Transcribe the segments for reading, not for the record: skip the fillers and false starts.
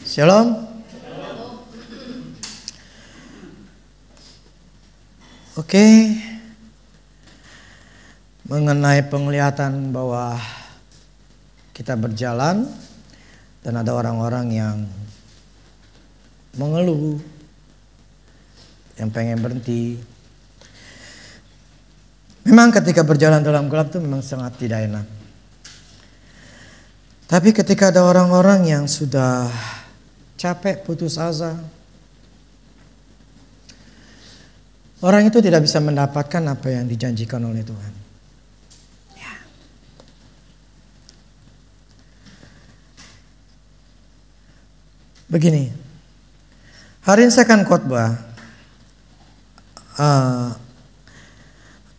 Shalom. Oke. Mengenai penglihatan bahwa kita berjalan dan ada orang-orang yang mengeluh, yang pengen berhenti. Memang ketika berjalan dalam gelap itu memang sangat tidak enak. Tapi ketika ada orang-orang yang sudah capek, putus asa, orang itu tidak bisa mendapatkan apa yang dijanjikan oleh Tuhan. Ya. Begini, hari ini saya akan khotbah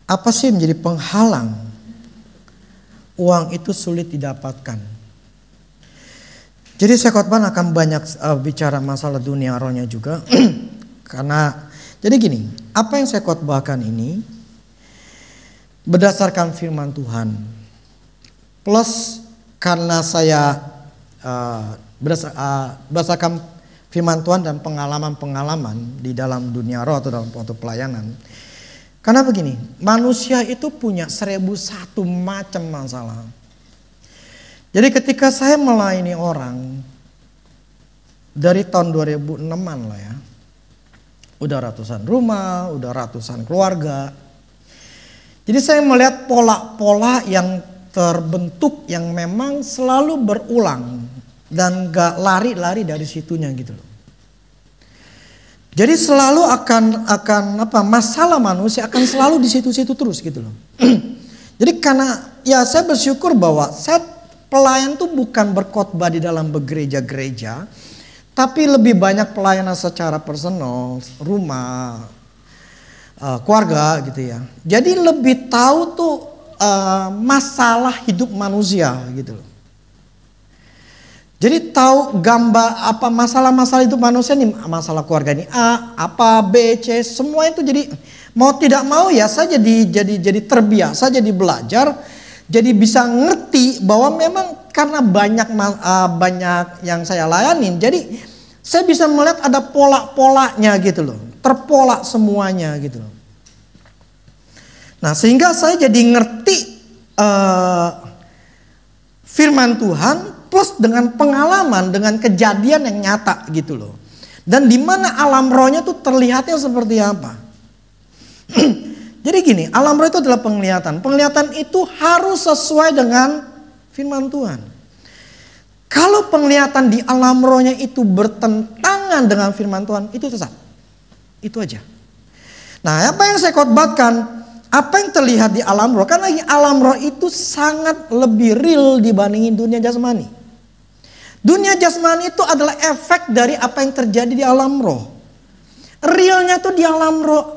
apa sih menjadi penghalang uang itu sulit didapatkan. Jadi saya khotbah akan banyak bicara masalah dunia rohnya juga. Karena jadi gini, apa yang saya khotbahkan ini berdasarkan firman Tuhan. Plus karena saya berdasarkan firman Tuhan dan pengalaman-pengalaman di dalam dunia roh atau dalam waktu pelayanan. Karena begini, manusia itu punya 1001 macam masalah. Jadi ketika saya melayani orang dari tahun 2006-an lah ya. Udah ratusan rumah, udah ratusan keluarga. Jadi saya melihat pola-pola yang terbentuk yang memang selalu berulang dan gak lari-lari dari situnya gitu loh. Jadi selalu akan masalah manusia akan selalu di situ-situ terus gitu loh. Jadi karena ya saya bersyukur bahwa saya pelayan tuh bukan berkhotbah di dalam bergereja-gereja, tapi lebih banyak pelayanan secara personal, rumah, keluarga gitu ya. Jadi lebih tahu tuh masalah hidup manusia gitu loh. Jadi tahu gambar apa masalah-masalah hidup manusia nih, masalah keluarga ini A, apa B, C, semua itu jadi mau tidak mau ya saya jadi terbiasa, jadi belajar, jadi bisa ngerti bahwa memang karena banyak yang saya layanin, jadi saya bisa melihat ada pola-polanya gitu loh, terpola semuanya gitu loh. Nah sehingga saya jadi ngerti firman Tuhan. Plus dengan pengalaman, dengan kejadian yang nyata gitu loh. Dan di mana alam rohnya tuh terlihatnya seperti apa. Jadi gini, alam roh itu adalah penglihatan. Penglihatan itu harus sesuai dengan firman Tuhan. Kalau penglihatan di alam rohnya itu bertentangan dengan firman Tuhan, itu sesat. Itu aja. Nah apa yang saya khotbahkan, apa yang terlihat di alam roh, karena alam roh itu sangat lebih real dibandingin dunia jasmani. Dunia jasmani itu adalah efek dari apa yang terjadi di alam roh. Realnya tuh di alam roh,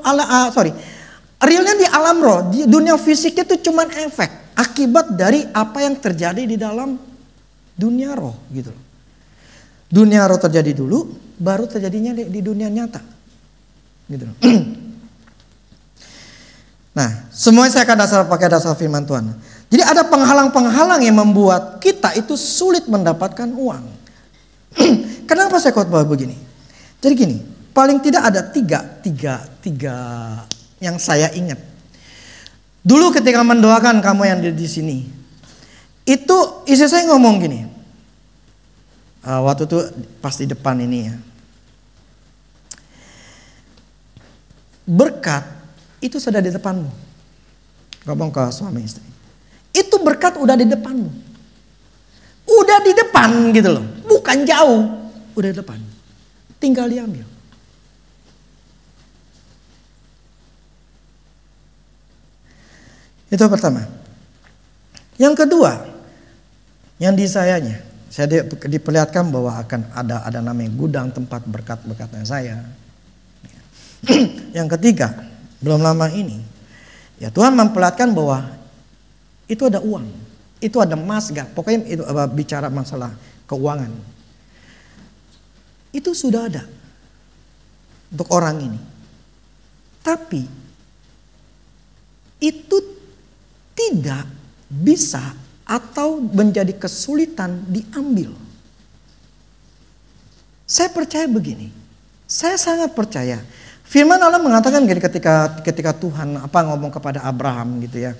realnya di alam roh, di dunia fisik itu cuman efek akibat dari apa yang terjadi di dalam dunia roh gitu. Dunia roh terjadi dulu, baru terjadinya di dunia nyata, gitu. Nah, semuanya saya akan pakai dasar firman Tuhan. Jadi ada penghalang-penghalang yang membuat kita itu sulit mendapatkan uang. Kenapa saya khotbah begini? Jadi gini, paling tidak ada tiga yang saya ingat. Dulu ketika mendoakan kamu yang di sini, itu istri saya ngomong gini. Waktu itu pas di depan ini ya. Berkat itu sudah di depanmu. Ngomong ke suami istri. Itu berkat udah di depanmu. Udah di depan gitu loh. Bukan jauh. Udah di depan. Tinggal diambil. Itu pertama. Yang kedua. Yang di sayanya. Saya diperlihatkan bahwa akan ada namanya gudang tempat berkat-berkatnya saya. Yang ketiga. Belum lama ini. Ya Tuhan memperlihatkan bahwa itu ada uang, itu ada emas, pokoknya itu bicara masalah keuangan. Itu sudah ada untuk orang ini. Tapi itu tidak bisa atau menjadi kesulitan diambil. Saya percaya begini. Saya sangat percaya. Firman Allah mengatakan gini ketika Tuhan ngomong kepada Abraham gitu ya.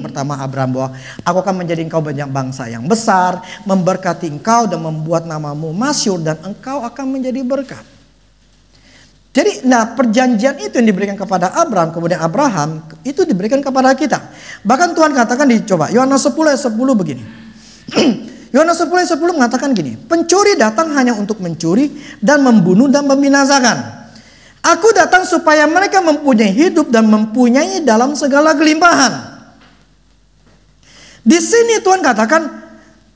Pertama Abraham bahwa aku akan menjadi engkau banyak bangsa yang besar, memberkati engkau dan membuat namamu masyhur dan engkau akan menjadi berkat. Jadi perjanjian itu yang diberikan kepada Abraham, kemudian Abraham itu diberikan kepada kita. Bahkan Tuhan katakan coba Yohanes 10 ayat 10 begini. Yohanes 10 ayat 10 mengatakan gini, pencuri datang hanya untuk mencuri dan membunuh dan membinasakan. Aku datang supaya mereka mempunyai hidup dan mempunyai dalam segala kelimpahan. Di sini Tuhan katakan,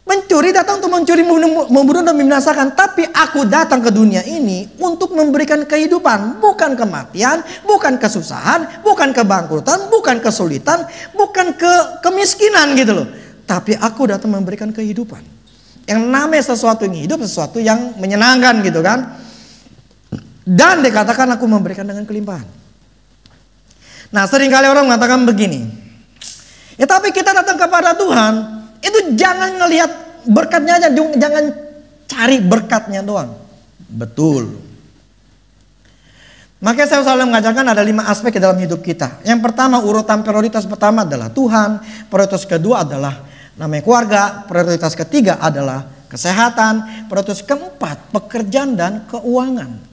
pencuri datang untuk mencuri, membunuh dan membinasakan. Tapi aku datang ke dunia ini untuk memberikan kehidupan. Bukan kematian, bukan kesusahan, bukan kebangkrutan, bukan kesulitan, bukan kemiskinan gitu loh. Tapi aku datang memberikan kehidupan. Yang namanya sesuatu yang hidup, sesuatu yang menyenangkan gitu kan. Dan dikatakan aku memberikan dengan kelimpahan. Nah seringkali orang mengatakan begini. Ya tapi kita datang kepada Tuhan. Itu jangan ngelihat berkatnya aja. Jangan cari berkatnya doang. Betul. Makanya saya selalu mengajarkan ada 5 aspek dalam hidup kita. Yang pertama urutan prioritas pertama adalah Tuhan. Prioritas kedua adalah namanya keluarga. Prioritas ketiga adalah kesehatan. Prioritas keempat pekerjaan dan keuangan.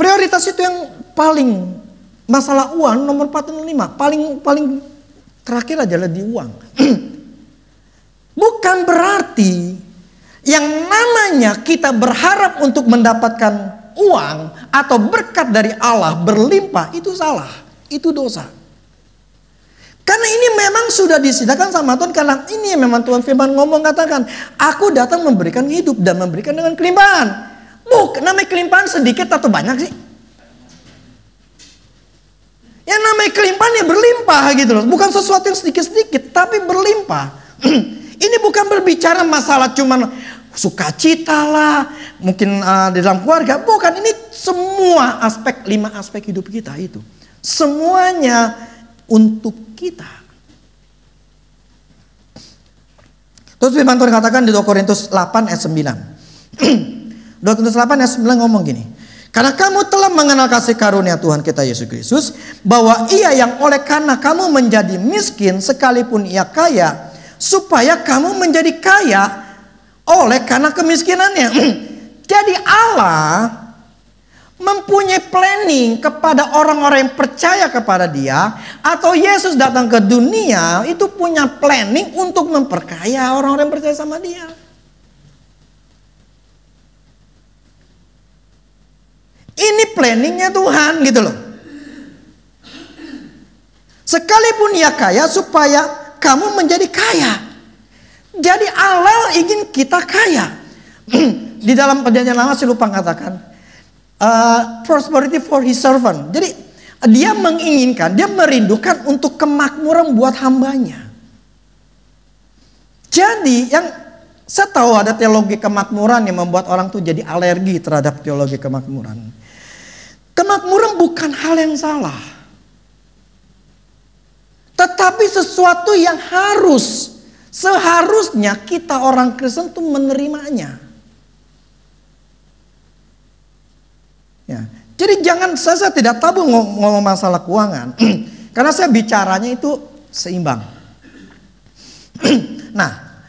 Prioritas itu yang paling masalah uang nomor 4 dan 5. Paling terakhir adalah di uang. Bukan berarti yang namanya kita berharap untuk mendapatkan uang atau berkat dari Allah berlimpah itu salah. Itu dosa. Karena ini memang sudah disediakan sama Tuhan. Karena ini memang Tuhan firman ngomong katakan, aku datang memberikan hidup dan memberikan dengan kelimpahan. Bukan namanya kelimpahan sedikit atau banyak sih. Yang namanya kelimpahan ya berlimpah gitu loh. Bukan sesuatu yang sedikit-sedikit tapi berlimpah. Ini bukan berbicara masalah cuman sukacita lah. Mungkin di dalam keluarga. Bukan, ini semua aspek, 5 aspek hidup kita itu. Semuanya untuk kita. Terus firman Tuhan katakan di 2 Korintus 8 ayat 9. 2 Korintus 8 ayat 9 ngomong gini. Karena kamu telah mengenal kasih karunia Tuhan kita Yesus Kristus, bahwa ia yang oleh karena kamu menjadi miskin sekalipun ia kaya, supaya kamu menjadi kaya oleh karena kemiskinannya. Jadi Allah mempunyai planning kepada orang-orang yang percaya kepada dia, atau Yesus datang ke dunia itu punya planning untuk memperkaya orang-orang yang percaya sama dia. Ini planningnya Tuhan gitu loh. Sekalipun ia kaya supaya kamu menjadi kaya. Jadi Allah ingin kita kaya. Di dalam perjanjian lama saya lupa katakan prosperity for his servant. Jadi dia menginginkan, dia merindukan untuk kemakmuran buat hambanya. Jadi yang saya tahu ada teologi kemakmuran yang membuat orang tuh jadi alergi terhadap teologi kemakmuran. Kemakmuran bukan hal yang salah. Tetapi sesuatu yang seharusnya kita orang Kristen tuh menerimanya. Ya. Jadi jangan, saya tidak tabu ngomong masalah keuangan. Karena saya bicaranya itu seimbang. Nah,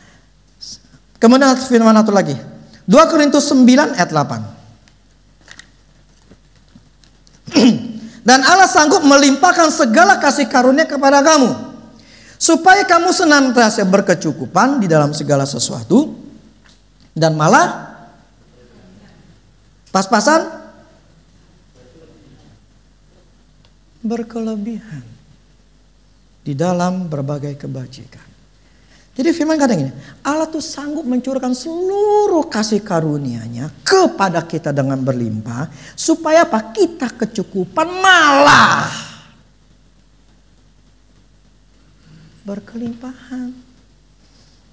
kemudian firman satu lagi. 2 Korintus 9 ayat 8. Dan Allah sanggup melimpahkan segala kasih karunia kepada kamu, supaya kamu senantiasa berkecukupan di dalam segala sesuatu, dan malah pas-pasan berkelebihan di dalam berbagai kebajikan. Jadi firman kata gini, Allah tuh sanggup mencurahkan seluruh kasih karunia-Nya kepada kita dengan berlimpah, supaya apa? Kita kecukupan malah berkelimpahan.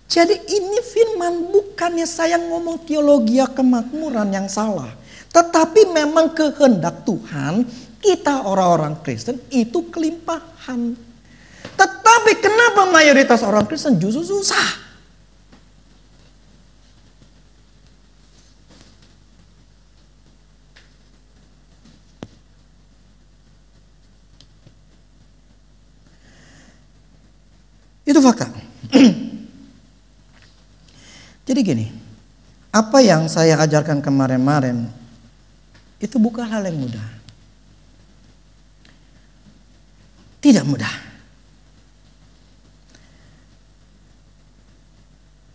Jadi ini firman, bukannya saya ngomong teologi kemakmuran yang salah, tetapi memang kehendak Tuhan kita orang-orang Kristen itu kelimpahan. Tetapi kenapa mayoritas orang Kristen justru susah? Itu fakta. Jadi gini, apa yang saya ajarkan kemarin-marin itu bukan hal yang mudah. Tidak mudah.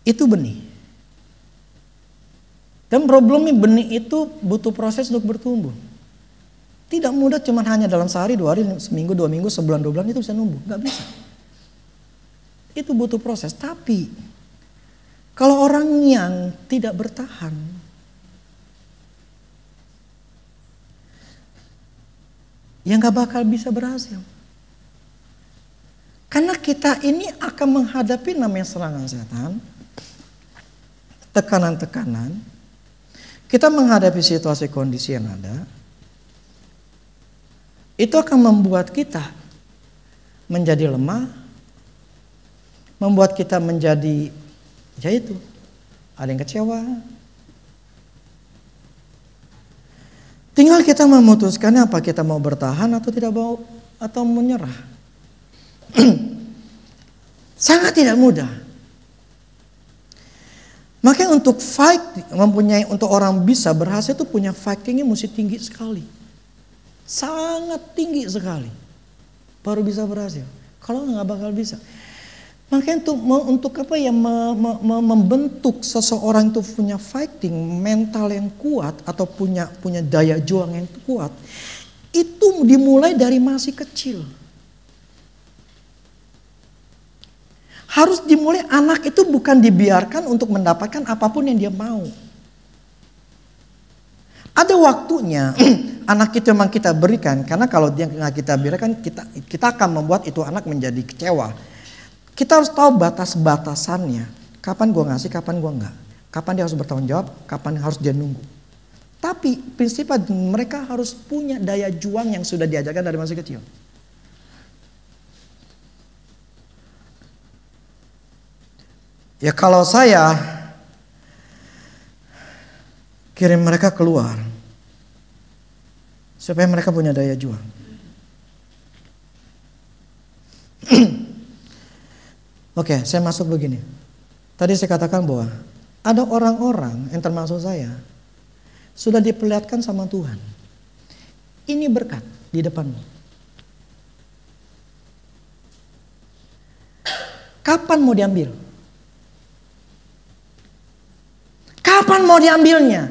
Itu benih. Dan problemnya benih itu butuh proses untuk bertumbuh. Tidak mudah cuman hanya dalam sehari, 2 hari, seminggu, 2 minggu, sebulan, 2 bulan itu bisa numbuh. Gak bisa. Itu butuh proses. Tapi kalau orang yang tidak bertahan, ya gak bakal bisa berhasil. Karena kita ini akan menghadapi namanya serangan setan, tekanan-tekanan. Kita menghadapi situasi kondisi yang ada. Itu akan membuat kita menjadi lemah. Membuat kita menjadi, ya itu, ada yang kecewa. Tinggal kita memutuskan apa kita mau bertahan atau tidak mau, atau menyerah. Sangat tidak mudah. Makanya untuk fight, untuk orang bisa berhasil itu punya fightingnya mesti tinggi sekali. Sangat tinggi sekali. Baru bisa berhasil. Kalau nggak bakal bisa. Makanya untuk apa ya, membentuk seseorang itu punya fighting mental yang kuat atau punya daya juang yang kuat, itu dimulai dari masih kecil. Harus dimulai, anak itu bukan dibiarkan untuk mendapatkan apapun yang dia mau. Ada waktunya anak itu memang kita berikan, karena kalau dia nggak kita berikan, kita akan membuat itu anak menjadi kecewa. Kita harus tahu batas-batasannya. Kapan gue ngasih, kapan gue enggak. Kapan dia harus bertanggung jawab, kapan harus dia nunggu. Tapi prinsipnya mereka harus punya daya juang yang sudah diajarkan dari masih kecil. Ya kalau saya kirim mereka keluar supaya mereka punya daya juang. Oke, saya masuk begini. Tadi saya katakan bahwa ada orang-orang yang termasuk saya sudah diperlihatkan sama Tuhan. Ini berkat di depanmu. Kapan mau diambil? Kapan mau diambilnya?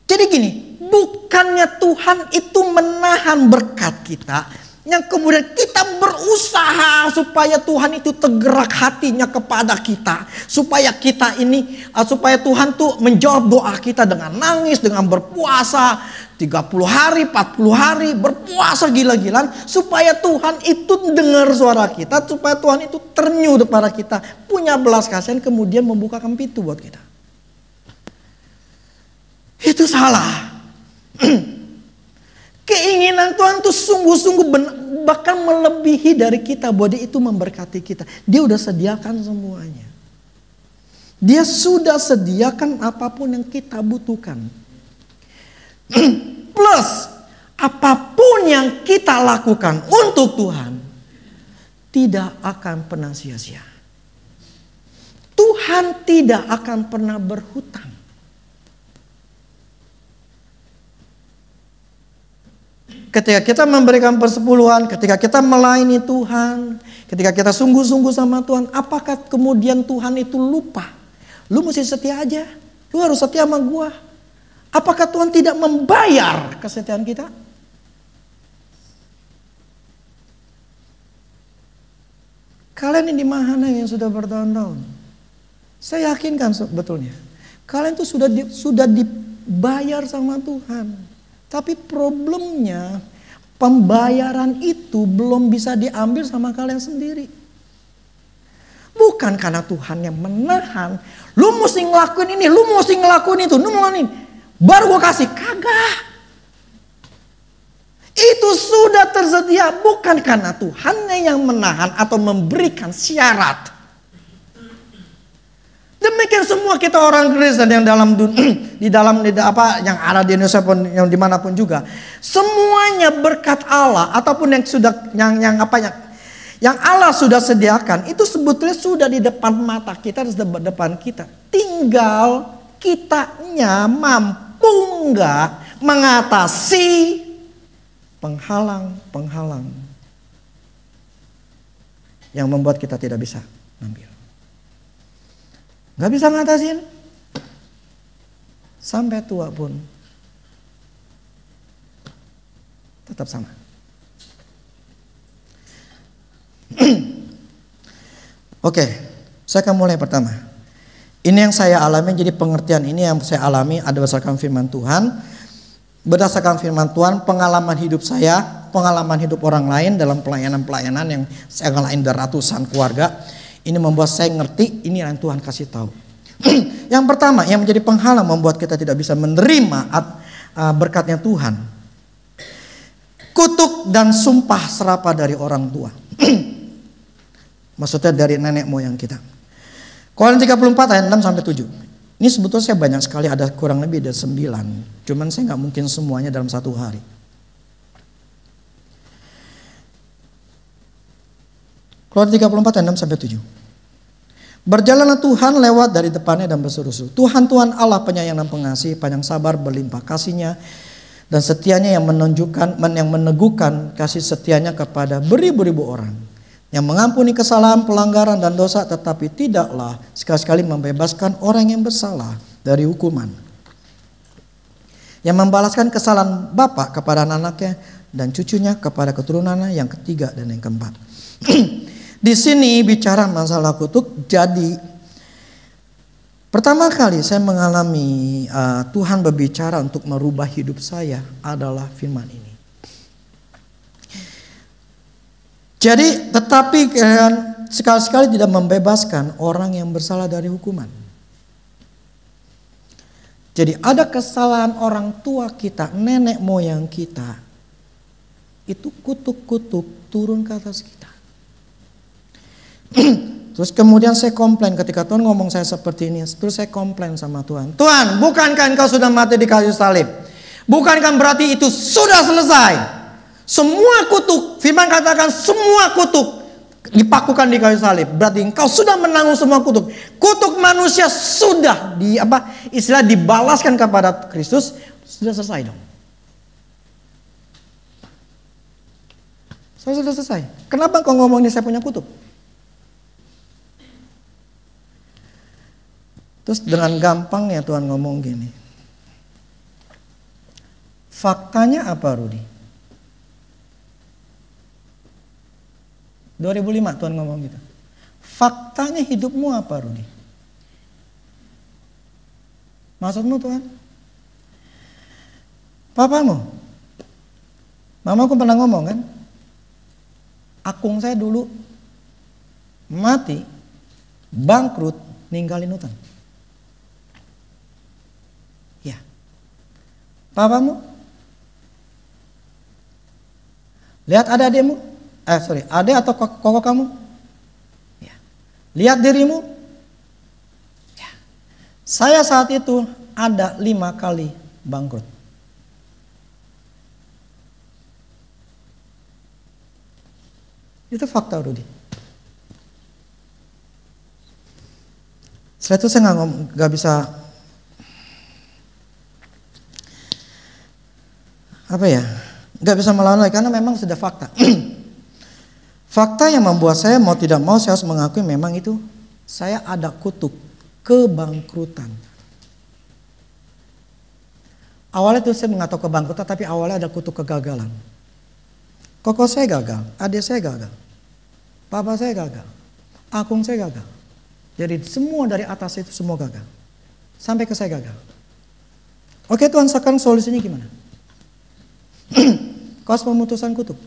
Jadi gini, bukannya Tuhan itu menahan berkat kita, yang kemudian kita berusaha supaya Tuhan itu tergerak hatinya kepada kita. Supaya kita ini, supaya Tuhan tuh menjawab doa kita dengan nangis, dengan berpuasa 30 hari, 40 hari, berpuasa gila-gilaan. Supaya Tuhan itu dengar suara kita, supaya Tuhan itu ternyuh kepada kita. Punya belas kasihan, kemudian membukakan pintu buat kita. Itu salah. Keinginan Tuhan itu sungguh-sungguh bahkan melebihi dari kita, bahwa dia itu memberkati kita. Dia udah sediakan semuanya. Dia sudah sediakan apapun yang kita butuhkan. Plus apapun yang kita lakukan untuk Tuhan tidak akan pernah sia-sia. Tuhan tidak akan pernah berhutang. Ketika kita memberikan persepuluhan, ketika kita melayani Tuhan, ketika kita sungguh-sungguh sama Tuhan, apakah kemudian Tuhan itu lupa? Lu mesti setia aja, lu harus setia sama gua. Apakah Tuhan tidak membayar kesetiaan kita? Kalian ini di mana yang sudah bertahun-tahun? Saya yakinkan sebetulnya, kalian itu sudah dibayar sama Tuhan. Tapi problemnya pembayaran itu belum bisa diambil sama kalian sendiri. Bukan karena Tuhan yang menahan. Lu mesti ngelakuin ini, lu mesti ngelakuin itu, lu mau ngelakuin ini. Baru gue kasih, kagak. Itu sudah tersedia, bukan karena Tuhannya yang menahan atau memberikan syarat. Demikian semua kita orang Kristen yang yang ada di Indonesia pun, yang dimanapun juga, semuanya berkat Allah ataupun yang Allah sudah sediakan itu sebetulnya sudah di depan mata kita, di depan kita. Tinggal kitanya mampu nggak mengatasi penghalang yang membuat kita tidak bisa ambil. Gak bisa ngatasin. Sampai tua pun tetap sama. Oke, saya akan mulai pertama. Ini yang saya alami, jadi pengertian ini yang saya alami ada berdasarkan firman Tuhan. Berdasarkan firman Tuhan, pengalaman hidup saya, pengalaman hidup orang lain dalam pelayanan-pelayanan yang saya ngalamin dari ratusan keluarga. Ini membuat saya ngerti, ini yang Tuhan kasih tahu. Yang pertama, yang menjadi penghalang membuat kita tidak bisa menerima berkatnya Tuhan. Kutuk dan sumpah serapah dari orang tua. Maksudnya dari nenek moyang kita. Korintus 34 ayat 6 sampai 7. Ini sebetulnya saya banyak sekali, ada kurang lebih ada 9. Cuman saya nggak mungkin semuanya dalam satu hari. Korintus 34 ayat 6 sampai 7. Berjalanlah Tuhan lewat dari depannya dan berseru-seru. Tuhan Allah penyayang dan pengasih, panjang sabar, berlimpah kasihnya dan setianya yang meneguhkan kasih setianya kepada beribu-ribu orang, yang mengampuni kesalahan, pelanggaran dan dosa, tetapi tidaklah sekali-sekali membebaskan orang yang bersalah dari hukuman, yang membalaskan kesalahan bapa kepada anaknya dan cucunya kepada keturunannya yang ketiga dan yang keempat. Di sini bicara masalah kutuk. Jadi pertama kali saya mengalami Tuhan berbicara untuk merubah hidup saya adalah firman ini. Jadi tetapi sekali-sekali tidak membebaskan orang yang bersalah dari hukuman. Jadi ada kesalahan orang tua kita, nenek moyang kita, itu kutuk-kutuk turun ke atas kita. Terus kemudian saya komplain ketika Tuhan ngomong saya seperti ini. Terus saya komplain sama Tuhan. Tuhan, bukankah engkau sudah mati di kayu salib? Bukankah berarti itu sudah selesai? Semua kutuk, firman katakan semua kutuk dipakukan di kayu salib. Berarti engkau sudah menanggung semua kutuk. Kutuk manusia sudah dibalaskan kepada Kristus. Sudah selesai dong. Sudah selesai. Kenapa engkau ngomong ini saya punya kutuk? Terus dengan gampangnya Tuhan ngomong gini. Faktanya apa, Rudi? 2005 Tuhan ngomong gitu. Faktanya hidupmu apa, Rudi? Maksudmu Tuhan? Papamu? Mamaku pernah ngomong kan? Akung saya dulu mati, bangkrut, ninggalin hutang. Ya. Papamu? Lihat ada adikmu? Adik atau koko kamu? Ya. Lihat dirimu? Ya. Saya saat itu ada 5 kali bangkrut. Itu fakta, Rudi. Setelah itu saya nggak bisa nggak bisa melawan lagi karena memang sudah fakta. Fakta yang membuat saya mau tidak mau saya harus mengakui memang itu saya ada kutuk kebangkrutan. Awalnya itu saya nggak tahu kebangkrutan, tapi awalnya ada kutuk kegagalan. Koko saya gagal, adik saya gagal, papa saya gagal, akung saya gagal. Jadi semua dari atas itu semua gagal. Sampai ke saya gagal. Oke Tuhan, sekarang solusinya gimana? Kau harus memutuskan kutuk.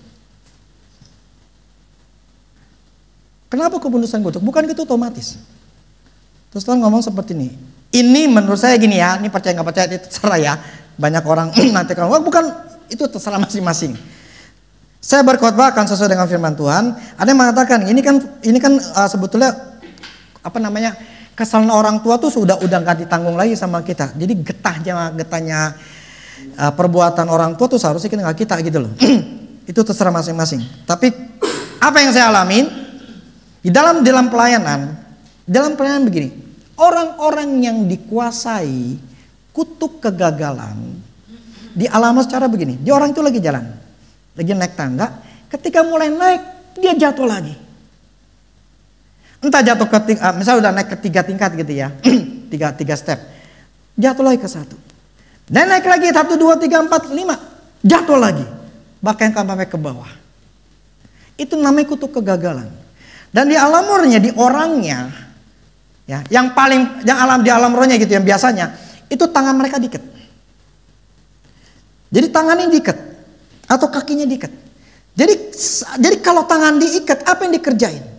Kenapa keputusan kutuk? Bukan itu otomatis. Terus Tuhan ngomong seperti ini. Ini menurut saya gini ya, ini percaya nggak percaya itu terserah ya. Banyak orang nanti kalau bukan, itu terserah masing-masing. Saya berkhotbah akan sesuai dengan firman Tuhan. Ada yang mengatakan ini kan sebetulnya Kesalahan orang tua tuh udah nggak ditanggung lagi sama kita. Jadi getahnya perbuatan orang tua tuh seharusnya kita nggak kita gitu loh. Itu terserah masing-masing. Tapi apa yang saya alamin di dalam pelayanan begini, orang-orang yang dikuasai kutuk kegagalan dialami secara begini. Dia orang itu lagi jalan, lagi naik tangga. Ketika mulai naik, dia jatuh lagi. Entah jatuh misalnya udah naik ke 3 tingkat gitu ya, 3 step, jatuh lagi ke 1. Dan naik lagi 1, 2, 3, 4, 5, jatuh lagi, bahkan sampai ke bawah. Itu namanya kutuk kegagalan. Dan di alam rohnya, di orangnya, ya, yang di alam rohnya gitu, yang biasanya itu tangan mereka diikat. Jadi tangannya diikat atau kakinya diikat. Jadi kalau tangan diikat, apa yang dikerjain?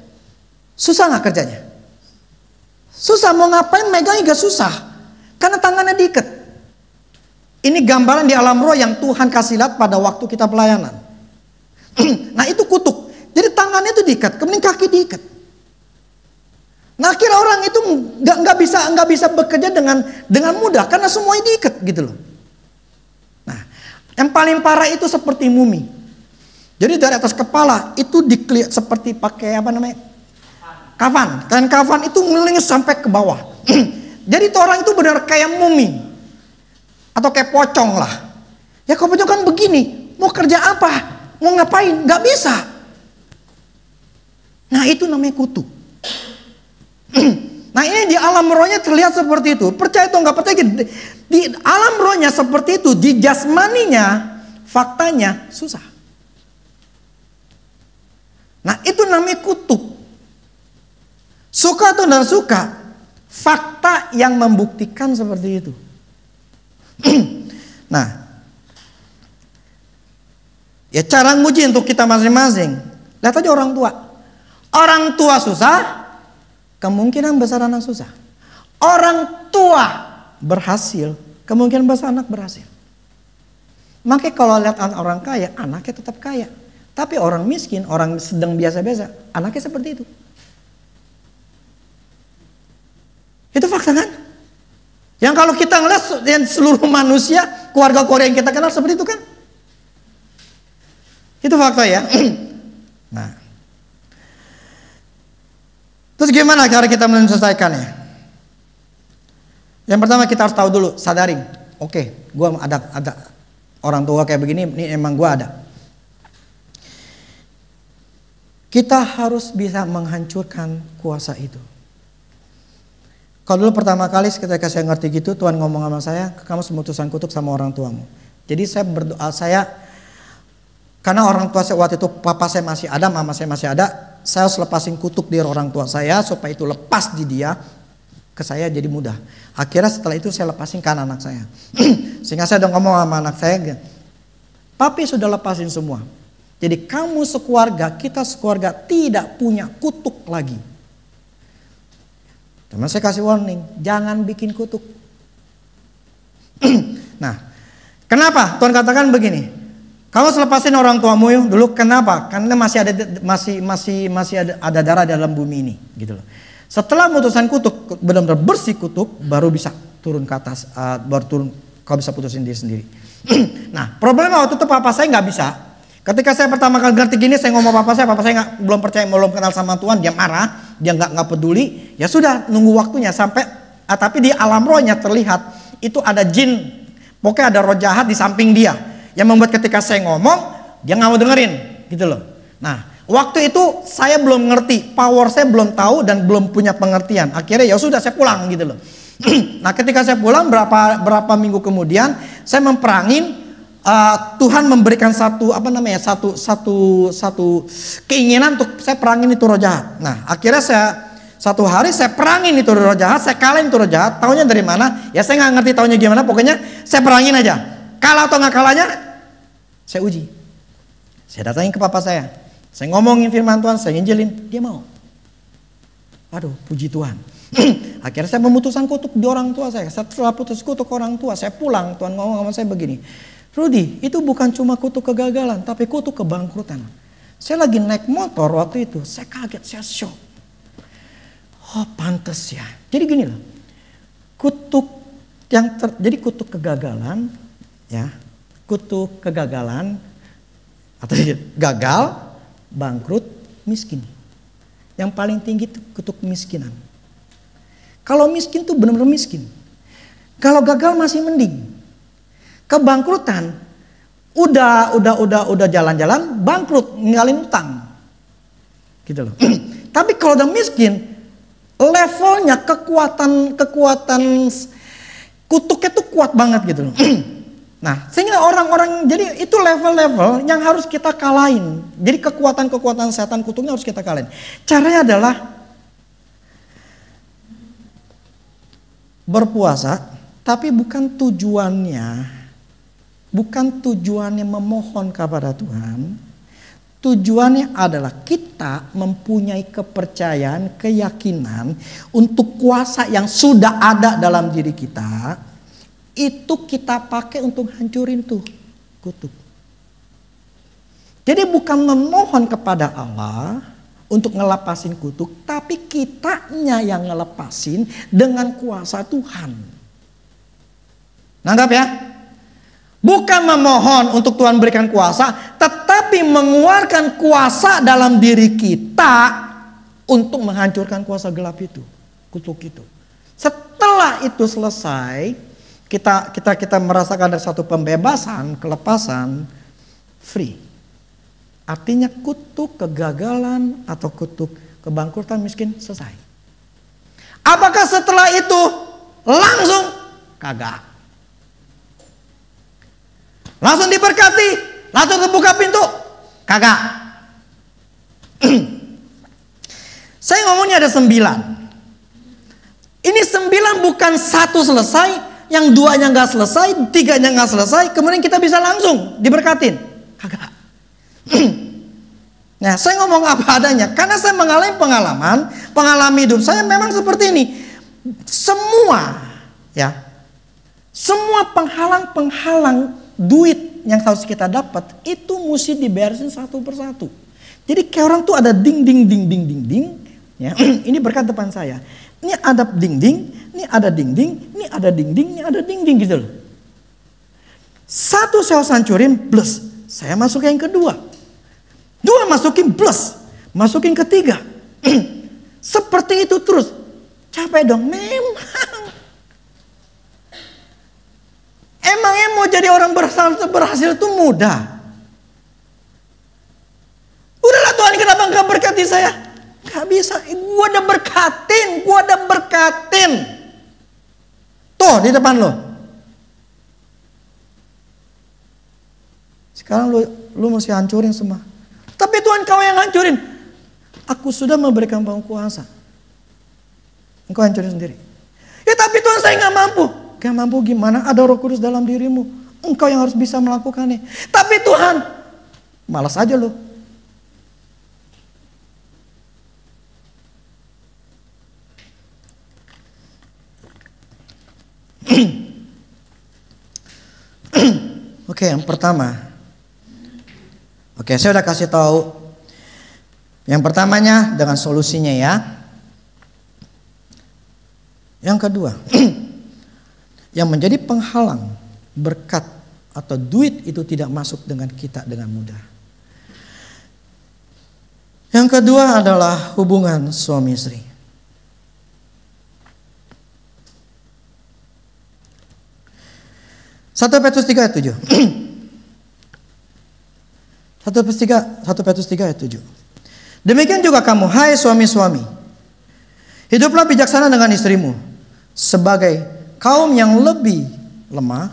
Susah nggak kerjanya? Susah, mau ngapain megangnya gak susah. Karena tangannya diikat. Ini gambaran di alam roh yang Tuhan kasih lihat pada waktu kita pelayanan. Nah itu kutuk. Jadi tangannya itu diikat, kemudian kaki diikat. Nah akhirnya orang itu nggak bisa bekerja dengan mudah karena semuanya diikat gitu loh. Nah yang paling parah itu seperti mumi. Jadi dari atas kepala itu seperti pakai apa namanya? Kafan. Dan kafan itu ngeliling sampai ke bawah. Jadi itu orang itu benar kayak mumi. Atau kayak pocong lah. Ya kalau pocong kan begini. Mau kerja apa? Mau ngapain? Gak bisa. Nah itu namanya kutuk. Nah ini di alam rohnya terlihat seperti itu. Percaya atau gak percaya. Di alam rohnya seperti itu. Di jasmaninya faktanya susah. Nah itu namanya kutuk. Suka atau tidak suka, fakta yang membuktikan seperti itu. Nah, ya cara nguji untuk kita masing-masing. Lihat aja orang tua. Orang tua susah, kemungkinan besar anak susah. Orang tua berhasil, kemungkinan besar anak berhasil. Makanya kalau lihat orang kaya, anaknya tetap kaya. Tapi orang miskin, orang sedang biasa-biasa, anaknya seperti itu. Itu fakta kan? Yang kalau kita ngeliat seluruh manusia, keluarga-keluarga yang kita kenal seperti itu kan? Itu fakta ya. Nah, terus gimana cara kita menyelesaikannya? Yang pertama kita harus tahu dulu, sadarin. Oke, gue ada orang tua kayak begini, ini emang gue ada. Kita harus bisa menghancurkan kuasa itu. Kalau dulu pertama kali ketika saya ngerti gitu, Tuhan ngomong sama saya, kamu memutuskan kutuk sama orang tuamu. Jadi saya berdoa, karena orang tua saya waktu itu, papa saya masih ada, mama saya masih ada, saya harus lepasin kutuk dari orang tua saya, supaya itu lepas di dia, ke saya jadi mudah. Akhirnya setelah itu saya lepasin ke anak saya. Sehingga saya udah ngomong sama anak saya, papi sudah lepasin semua. Jadi kamu sekeluarga, kita sekeluarga tidak punya kutuk lagi. Teman saya kasih warning, jangan bikin kutuk. Nah, kenapa? Tuhan katakan begini, kamu selepasin orang tuamu dulu, kenapa? Karena masih ada darah dalam bumi ini, gitu loh. Setelah memutuskan kutuk, benar-benar bersih kutuk, baru bisa turun ke atas, baru turun, kau bisa putusin diri sendiri. Nah, problemnya waktu itu papa saya nggak bisa. Ketika saya pertama kali ngerti gini, saya ngomong papa saya belum percaya, belum kenal sama Tuhan, dia marah, dia nggak peduli. Ya sudah, nunggu waktunya sampai, tapi di alam rohnya terlihat itu ada jin, pokoknya ada roh jahat di samping dia, yang membuat ketika saya ngomong, dia nggak mau dengerin, gitu loh. Nah, waktu itu saya belum ngerti, power saya belum tahu dan belum punya pengertian. Akhirnya ya sudah saya pulang, gitu loh. Nah, ketika saya pulang berapa minggu kemudian, saya memperangin. Tuhan memberikan satu keinginan untuk saya perangin itu roh jahat. Nah, akhirnya satu hari saya perangin itu roh jahat, saya kalahin itu roh jahat. Taunya dari mana? Ya saya nggak ngerti taunya gimana. Pokoknya saya perangin aja. Kalah atau nggak kalahnya, saya uji. Saya datangin ke papa saya ngomongin firman Tuhan, saya nginjelin, dia mau. Aduh, puji Tuhan. Akhirnya saya memutuskan kutuk di orang tua saya. Setelah putus kutuk orang tua, saya pulang. Tuhan ngomong sama saya begini, Rudy, itu bukan cuma kutuk kegagalan, tapi kutuk kebangkrutan. Saya lagi naik motor waktu itu, saya kaget, saya shock. Oh pantas ya. Jadi gini loh. Jadi kutuk kegagalan, ya, kutuk kegagalan atau gagal, bangkrut, miskin. Yang paling tinggi itu kutuk kemiskinan. Kalau miskin tuh benar-benar miskin. Kalau gagal masih mending. Kebangkrutan, udah jalan-jalan, bangkrut, ninggalin utang, gitu loh. Tapi kalau udah miskin, levelnya kekuatan kutuknya tuh kuat banget gitu loh. Nah, sehingga orang-orang, jadi itu level-level yang harus kita kalahin. Jadi kekuatan setan kutuknya harus kita kalahin. Caranya adalah berpuasa, tapi bukan tujuannya memohon kepada Tuhan. Tujuannya adalah kita mempunyai kepercayaan, keyakinan untuk kuasa yang sudah ada dalam diri kita. Itu kita pakai untuk hancurin tuh kutuk. Jadi bukan memohon kepada Allah untuk ngelepasin kutuk, tapi kitanya yang ngelepasin dengan kuasa Tuhan. Nanggap ya? Bukan memohon untuk Tuhan berikan kuasa, tetapi mengeluarkan kuasa dalam diri kita untuk menghancurkan kuasa gelap itu, kutuk itu. Setelah itu selesai, kita merasakan ada satu pembebasan, kelepasan, free. Artinya kutuk kegagalan atau kutuk kebangkrutan miskin selesai. Apakah setelah itu langsung? Kagak. Langsung diberkati, langsung terbuka pintu? Kagak. Saya ngomongnya ada 9. Ini 9 bukan satu selesai, yang 2-nya gak selesai, 3-nya gak selesai, kemudian kita bisa langsung diberkatin. Kagak. Nah, saya ngomong apa adanya karena saya mengalami pengalaman hidup saya memang seperti ini. Semua penghalang duit yang harus kita dapat itu mesti diberesin satu persatu. Jadi kayak orang tuh ada ding ya. Ini berkat depan saya. Ini ada ding, ini ada ding, ini ada ding, ini ada ding gitu loh. Satu saya hancurin plus, saya masuk yang kedua. 2 masukin plus, masukin ketiga. Seperti itu terus. Capek dong, memang. Emangnya mau jadi orang berhasil itu mudah? Udahlah Tuhan, kenapa gak berkati saya? Gak bisa, gua udah berkatin. Tuh di depan lo. Sekarang lu mesti hancurin semua. Tapi Tuhan, kau yang hancurin. Aku sudah memberikan kamu kuasa. Engkau hancurin sendiri. Ya tapi Tuhan, saya gak mampu. Gak mampu gimana? Ada Roh Kudus dalam dirimu. Engkau yang harus bisa melakukannya. Tapi Tuhan, malas aja lo. Oke, yang pertama. Oke, saya udah kasih tahu. Yang pertamanya dengan solusinya ya. Yang kedua, yang menjadi penghalang berkat atau duit itu tidak masuk dengan kita dengan mudah. Yang kedua adalah hubungan suami istri. Satu Petrus 3 ayat 7. 1 Petrus 3 ayat 7. Demikian juga kamu, hai suami-suami, hiduplah bijaksana dengan istrimu sebagai kaum yang lebih lemah.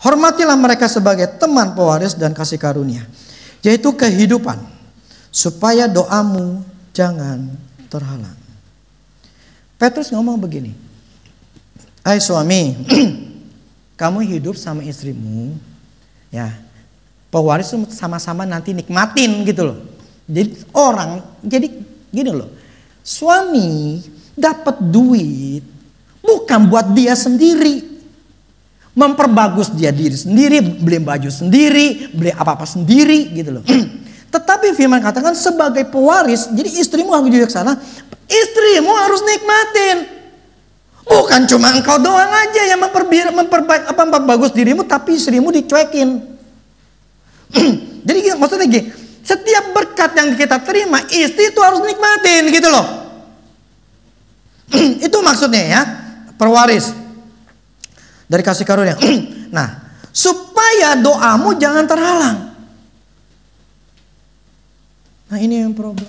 Hormatilah mereka sebagai teman pewaris dan kasih karunia, yaitu kehidupan, supaya doamu jangan terhalang. Petrus ngomong begini, hai suami, kamu hidup sama istrimu, ya, pewaris sama-sama nanti nikmatin gitu loh. Jadi gini loh, suami dapat duit bukan buat dia sendiri, memperbagus dia diri sendiri, beli baju sendiri, beli apa-apa sendiri gitu loh. Tetapi firman katakan sebagai pewaris, jadi istrimu harus bijaksana, istrimu harus nikmatin. Bukan cuma engkau doang aja yang memperbagus dirimu, tapi istrimu dicuekin. Jadi maksudnya gini, setiap berkat yang kita terima, istri itu harus nikmatin gitu loh. Itu maksudnya ya, pewaris dari kasih karunia. Nah, supaya doamu jangan terhalang. Nah, ini yang problem.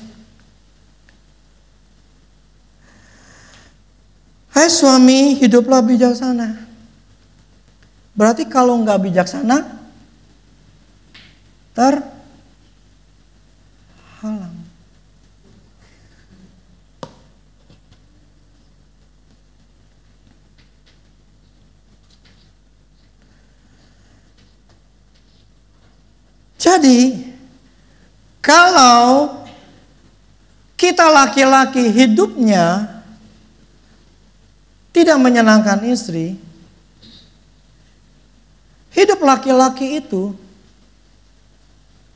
Hai suami, hiduplah bijaksana. Berarti kalau nggak bijaksana, terhalang. Jadi, kalau kita laki-laki hidupnya tidak menyenangkan istri, hidup laki-laki itu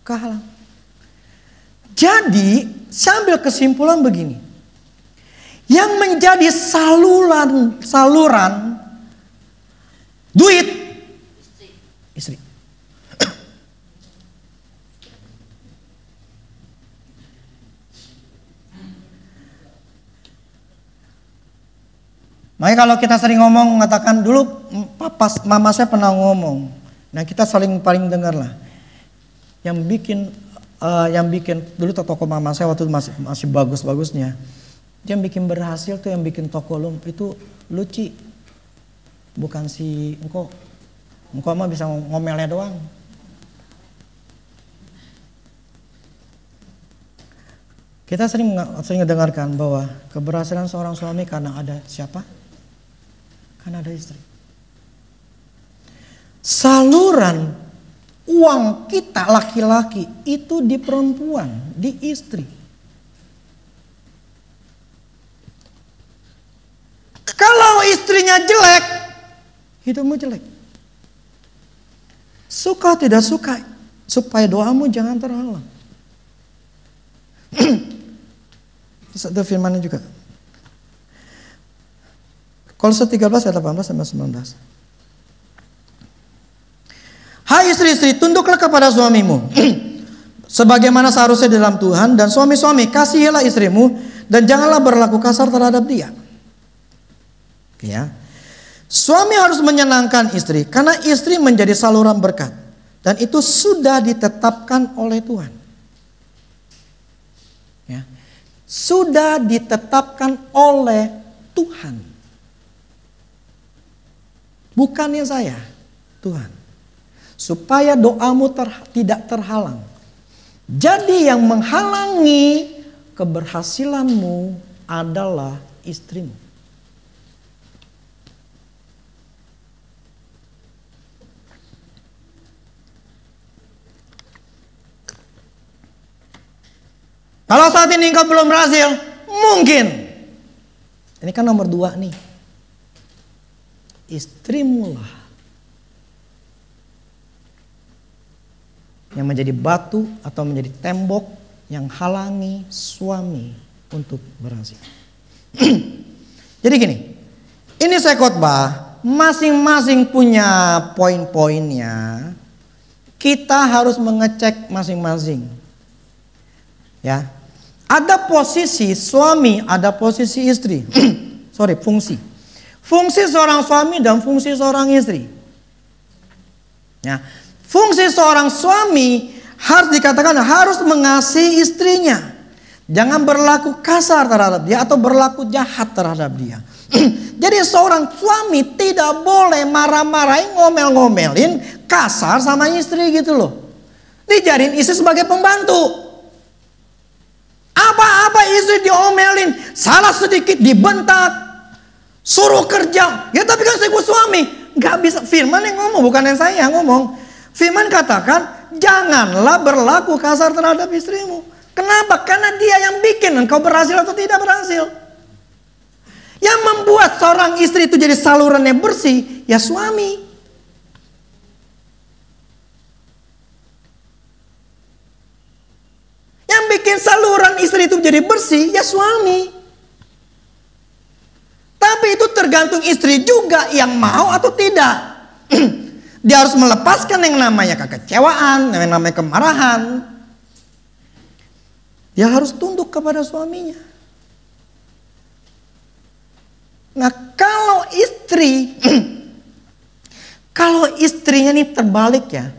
kehalang. Jadi, sambil kesimpulan begini, yang menjadi saluran duit istri. Makanya kalau kita sering ngomong mengatakan dulu mama saya pernah ngomong. Nah, kita paling dengar lah. Yang bikin dulu toko mama saya waktu masih bagus-bagusnya. Yang bikin berhasil tuh yang bikin toko lu itu Luci. Bukan si engkau. Engkau mah bisa ngomelnya doang. Kita sering mendengarkan bahwa keberhasilan seorang suami karena ada siapa? Karena ada istri. Saluran uang kita laki-laki itu di perempuan, di istri. Kalau istrinya jelek, hidupmu jelek. Suka tidak suka, supaya doamu jangan terhalang. Satu firmannya juga. Kolose 13 ayat 18 sampai 19. Hai istri-istri, tunduklah kepada suamimu sebagaimana seharusnya dalam Tuhan, dan suami-suami kasihilah istrimu dan janganlah berlaku kasar terhadap dia. Ya. Suami harus menyenangkan istri karena istri menjadi saluran berkat dan itu sudah ditetapkan oleh Tuhan. Ya. Sudah ditetapkan oleh Tuhan. Bukannya saya, Tuhan. Supaya doamu tidak terhalang. Jadi yang menghalangi keberhasilanmu adalah istrimu. Kalau saat ini engkau belum berhasil, mungkin. Ini kan nomor 2 nih. Istrimulah yang menjadi batu atau menjadi tembok yang halangi suami untuk berhasil. Jadi gini, ini saya khotbah, masing-masing punya poin-poinnya. Kita harus mengecek masing-masing. Ya. Ada posisi suami, ada posisi istri. Fungsi. Fungsi seorang suami dan fungsi seorang istri. Ya. Fungsi seorang suami harus dikatakan harus mengasihi istrinya. Jangan berlaku kasar terhadap dia atau berlaku jahat terhadap dia. Jadi seorang suami tidak boleh marah-marahin, ngomel-ngomelin, kasar sama istri gitu loh. Dijadiin istri sebagai pembantu. Apa-apa istri diomelin, salah sedikit dibentak. Suruh kerja, ya tapi kan saya suami, nggak bisa. Firman yang ngomong, bukan yang saya ngomong. Firman katakan, janganlah berlaku kasar terhadap istrimu. Kenapa? Karena dia yang bikin engkau berhasil atau tidak berhasil. Yang membuat seorang istri itu jadi saluran yang bersih, ya suami. menjadi bersih? Ya suami. Tapi itu tergantung istri juga yang mau atau tidak. Dia harus melepaskan yang namanya kekecewaan, yang namanya kemarahan. Dia harus tunduk kepada suaminya. Nah, kalau kalau istrinya ini terbalik ya,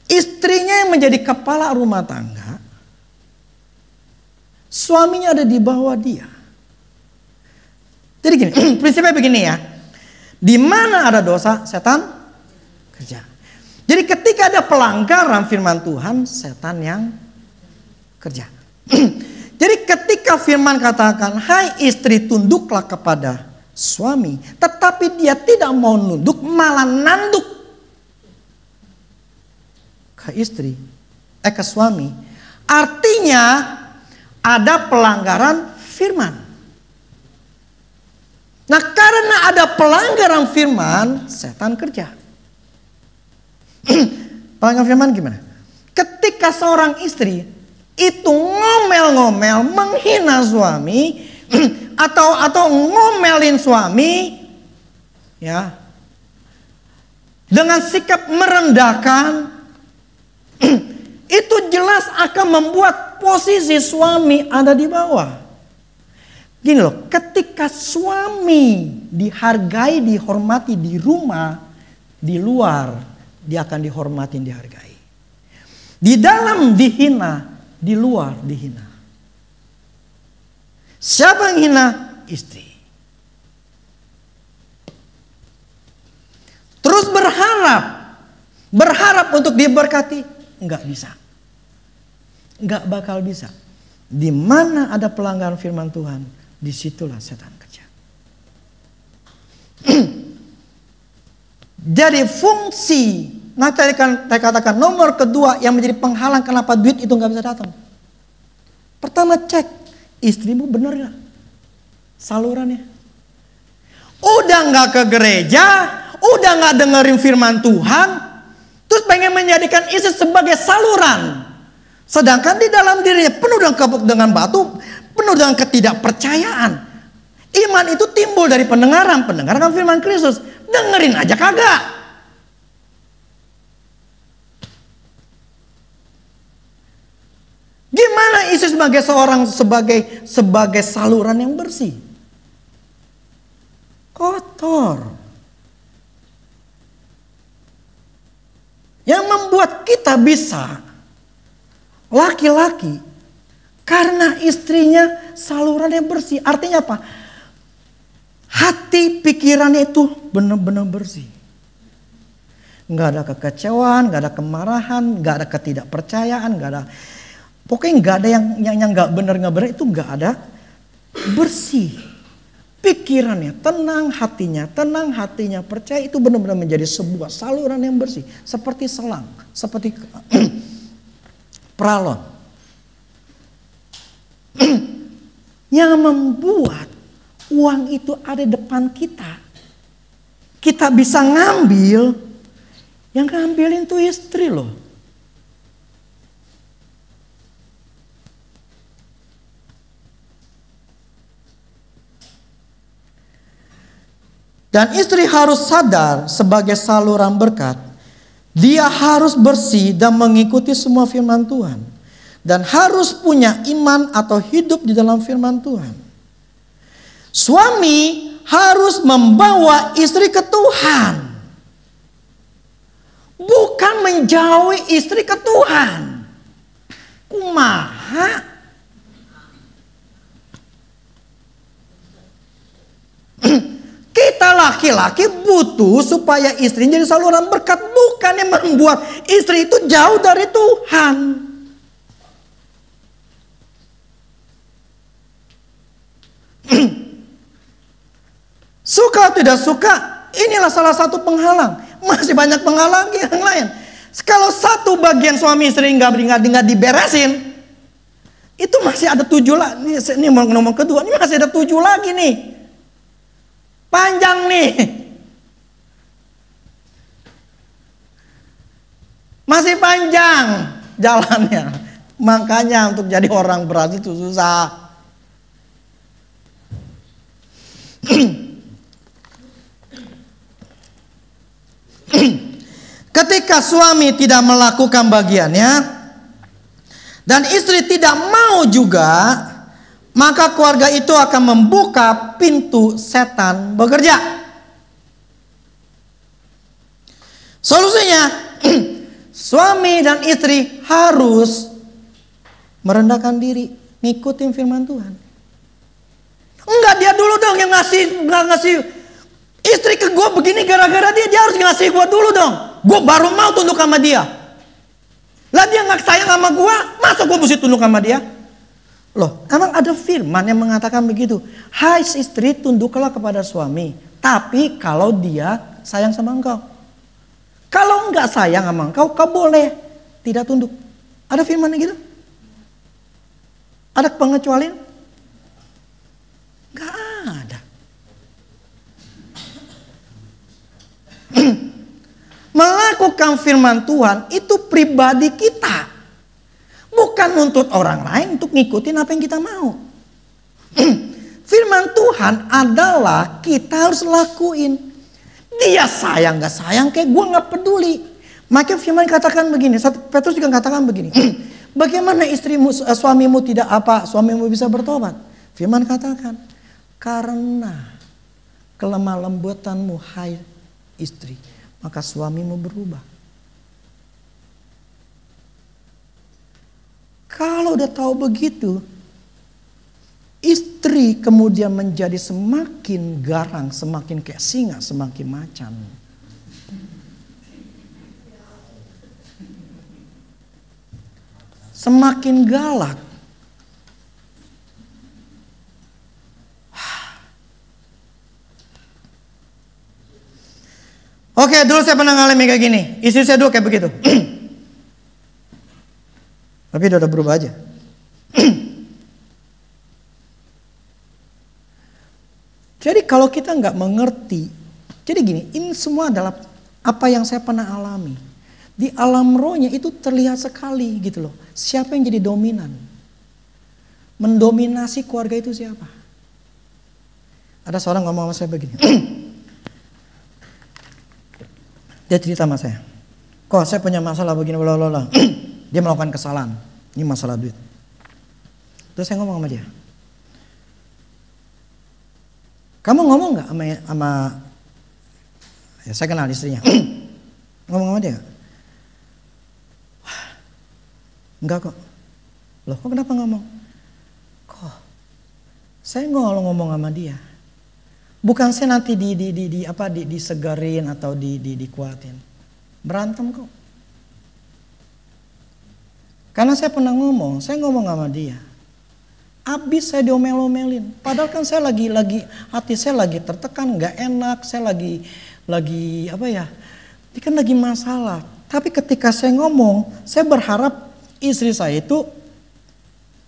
istrinya yang menjadi kepala rumah tangga, suaminya ada di bawah dia. Jadi gini, prinsipnya begini ya, di mana ada dosa, setan kerja. Jadi ketika ada pelanggaran firman Tuhan, setan yang kerja. Jadi ketika firman katakan, hai istri tunduklah kepada suami, tetapi dia tidak mau nunduk, malah nanduk ke istri, ke suami. Artinya ada pelanggaran firman. Nah, karena ada pelanggaran firman, setan kerja. Pelanggaran firman gimana? Ketika seorang istri itu ngomel-ngomel menghina suami, atau ngomelin suami, ya, dengan sikap merendahkan, itu jelas akan membuat posisi suami ada di bawah. Gini loh, ketika suami dihargai, dihormati di rumah, di luar dia akan dihormati, dihargai. Di dalam dihina, di luar dihina. Siapa yang hina? Istri. Terus berharap untuk diberkati, enggak bisa. Enggak bakal bisa. Di mana ada pelanggaran firman Tuhan, disitulah setan kerja. Jadi fungsi, nanti saya katakan nomor kedua yang menjadi penghalang kenapa duit itu nggak bisa datang. Pertama, cek istrimu benar nggak salurannya. Udah nggak ke gereja, udah nggak dengerin firman Tuhan, terus pengen menjadikan istri sebagai saluran. Sedangkan di dalam dirinya penuh dengan batu, penuh dengan ketidakpercayaan. Iman itu timbul dari pendengaran firman Kristus. Dengerin aja kagak. Gimana istri sebagai seorang sebagai saluran yang bersih? Kotor. Yang membuat kita bisa laki-laki karena istrinya salurannya bersih. Artinya apa? Hati pikirannya itu benar-benar bersih. Nggak ada kekecewaan, nggak ada kemarahan, nggak ada ketidakpercayaan, nggak ada, pokoknya nggak ada yang nggak benar itu nggak ada. Bersih. Pikirannya tenang, hatinya percaya, itu benar-benar menjadi sebuah saluran yang bersih. Seperti selang, seperti peralon. Yang membuat uang itu ada di depan kita. Kita bisa ngambil, yang ngambilin tuh istri loh. Dan istri harus sadar sebagai saluran berkat. Dia harus bersih dan mengikuti semua firman Tuhan. Dan harus punya iman atau hidup di dalam firman Tuhan. Suami harus membawa istri ke Tuhan. Bukan menjauhi istri ke Tuhan. Kumaha? Kita laki-laki butuh supaya istrinya jadi saluran berkat. Bukan yang membuat istri itu jauh dari Tuhan. Suka tidak suka, inilah salah satu penghalang. Masih banyak penghalang yang lain. Kalau satu bagian suami istri nggak diberesin, itu masih ada 7 lagi. Ini nomor kedua, ini masih ada 7 lagi nih. Panjang nih. Masih panjang jalannya. Makanya untuk jadi orang berat itu susah. Ketika suami tidak melakukan bagiannya dan istri tidak mau juga, maka keluarga itu akan membuka pintu setan bekerja. Solusinya, suami dan istri harus merendahkan diri, ngikutin firman Tuhan. Enggak, dia dulu dong yang ngasih istri ke gue begini gara-gara dia harus ngasih gue dulu dong. Gue baru mau tunduk sama dia. Lah dia nggak sayang sama gue, masa gue mesti tunduk sama dia? Loh, emang ada firman yang mengatakan begitu. Hai istri, tunduklah kepada suami. Tapi kalau dia sayang sama engkau. Kalau enggak sayang sama engkau, kau boleh tidak tunduk. Ada firman yang gitu? Ada pengecualian? Enggak ada. Melakukan firman Tuhan itu pribadi kita. Bukan nuntut orang lain untuk ngikutin apa yang kita mau. Firman Tuhan adalah kita harus lakuin. Dia sayang gak sayang kayak gue gak peduli. Maka firman katakan begini. Petrus juga katakan begini. Bagaimana suamimu tidak suamimu bisa bertobat? Firman katakan, karena kelemah lembutanmu hai istri, maka suamimu berubah. Kalau udah tahu begitu, istri kemudian menjadi semakin garang, semakin kayak singa, semakin macan. Semakin galak. Oke, dulu saya pernah ngalamin kayak gini. Istri saya dulu kayak begitu. Tapi udah berubah aja. Jadi kalau kita nggak mengerti, jadi gini, ini semua adalah apa yang saya pernah alami. Di alam rohnya itu terlihat sekali gitu loh. Siapa yang jadi dominan? Mendominasi keluarga itu siapa? Ada seorang ngomong sama saya begini. Dia cerita sama saya. Kok saya punya masalah begini, blablabla. Dia melakukan kesalahan. Ini masalah duit. Terus saya ngomong sama dia. Kamu ngomong gak sama ya saya kenal istrinya. Ngomong sama dia. Enggak kok. Loh kok kenapa ngomong? Kok saya ngomong sama dia. Bukan saya nanti disegarin atau dikuatin. Berantem kok. Karena saya pernah ngomong sama dia. Abis saya diomel-omelin. Padahal kan saya lagi hati saya lagi tertekan, nggak enak, saya lagi ini kan lagi masalah. Tapi ketika saya ngomong, saya berharap istri saya itu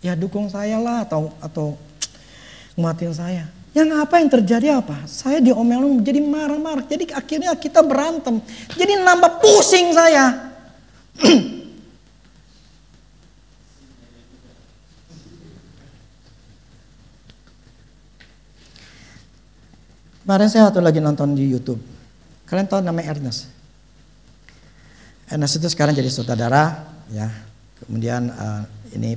ya dukung saya lah atau nguatin saya. Yang apa yang terjadi apa? Saya diomelin jadi marah-marah. Jadi akhirnya kita berantem. Jadi nambah pusing saya. Kemarin saya waktu lagi nonton di YouTube. Kalian tahu namanya Ernest? Ernest itu sekarang jadi sutradara, ya. Kemudian ini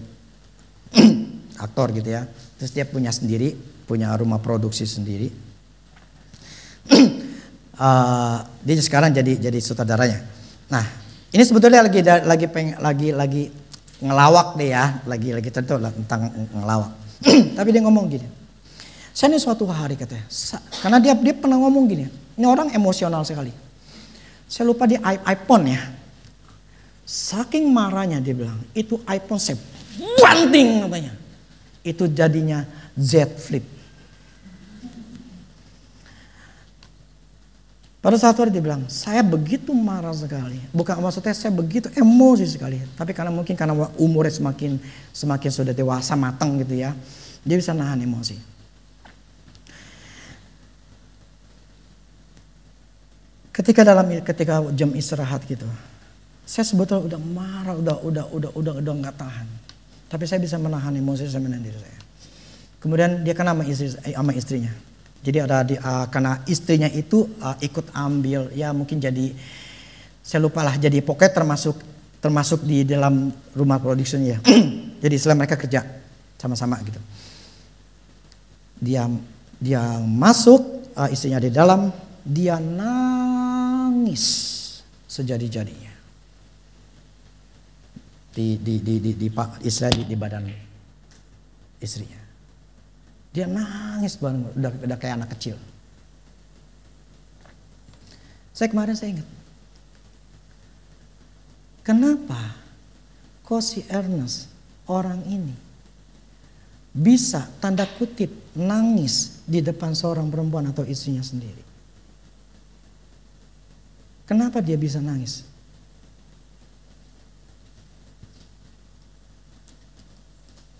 aktor gitu ya. Terus dia punya rumah produksi sendiri. Dia sekarang jadi sutradaranya. Nah, ini sebetulnya lagi ngelawak deh ya, lagi tentu tentang ngelawak. Tapi dia ngomong gini. Saya ini suatu hari katanya, karena dia pernah ngomong gini, ini orang emosional sekali. Saya lupa di iPhone ya. Saking marahnya dia bilang, itu iPhone saya banting katanya. Itu jadinya Z Flip. Pada saat itu dia bilang, saya begitu marah sekali. Bukan maksudnya saya begitu emosi sekali. Tapi karena umurnya semakin sudah dewasa, matang gitu ya. Dia bisa nahan emosi. Ketika jam istirahat gitu, Saya sebetulnya udah marah, udah nggak tahan. Tapi saya bisa menahan emosi, saya menahan diri saya. Kemudian dia kan sama istrinya. Jadi karena istrinya itu ikut ambil, ya mungkin jadi, saya lupa lah, jadi pokoknya termasuk di dalam rumah produksinya ya. Jadi setelah mereka kerja sama-sama gitu. Dia masuk, istrinya di dalam, dia nangis sejadi-jadinya. Di badan istrinya. Dia nangis banget, udah kayak anak kecil. Kemarin saya ingat. Kenapa kok si Ernest, orang ini, bisa tanda kutip nangis di depan seorang perempuan atau istrinya sendiri? Kenapa dia bisa nangis?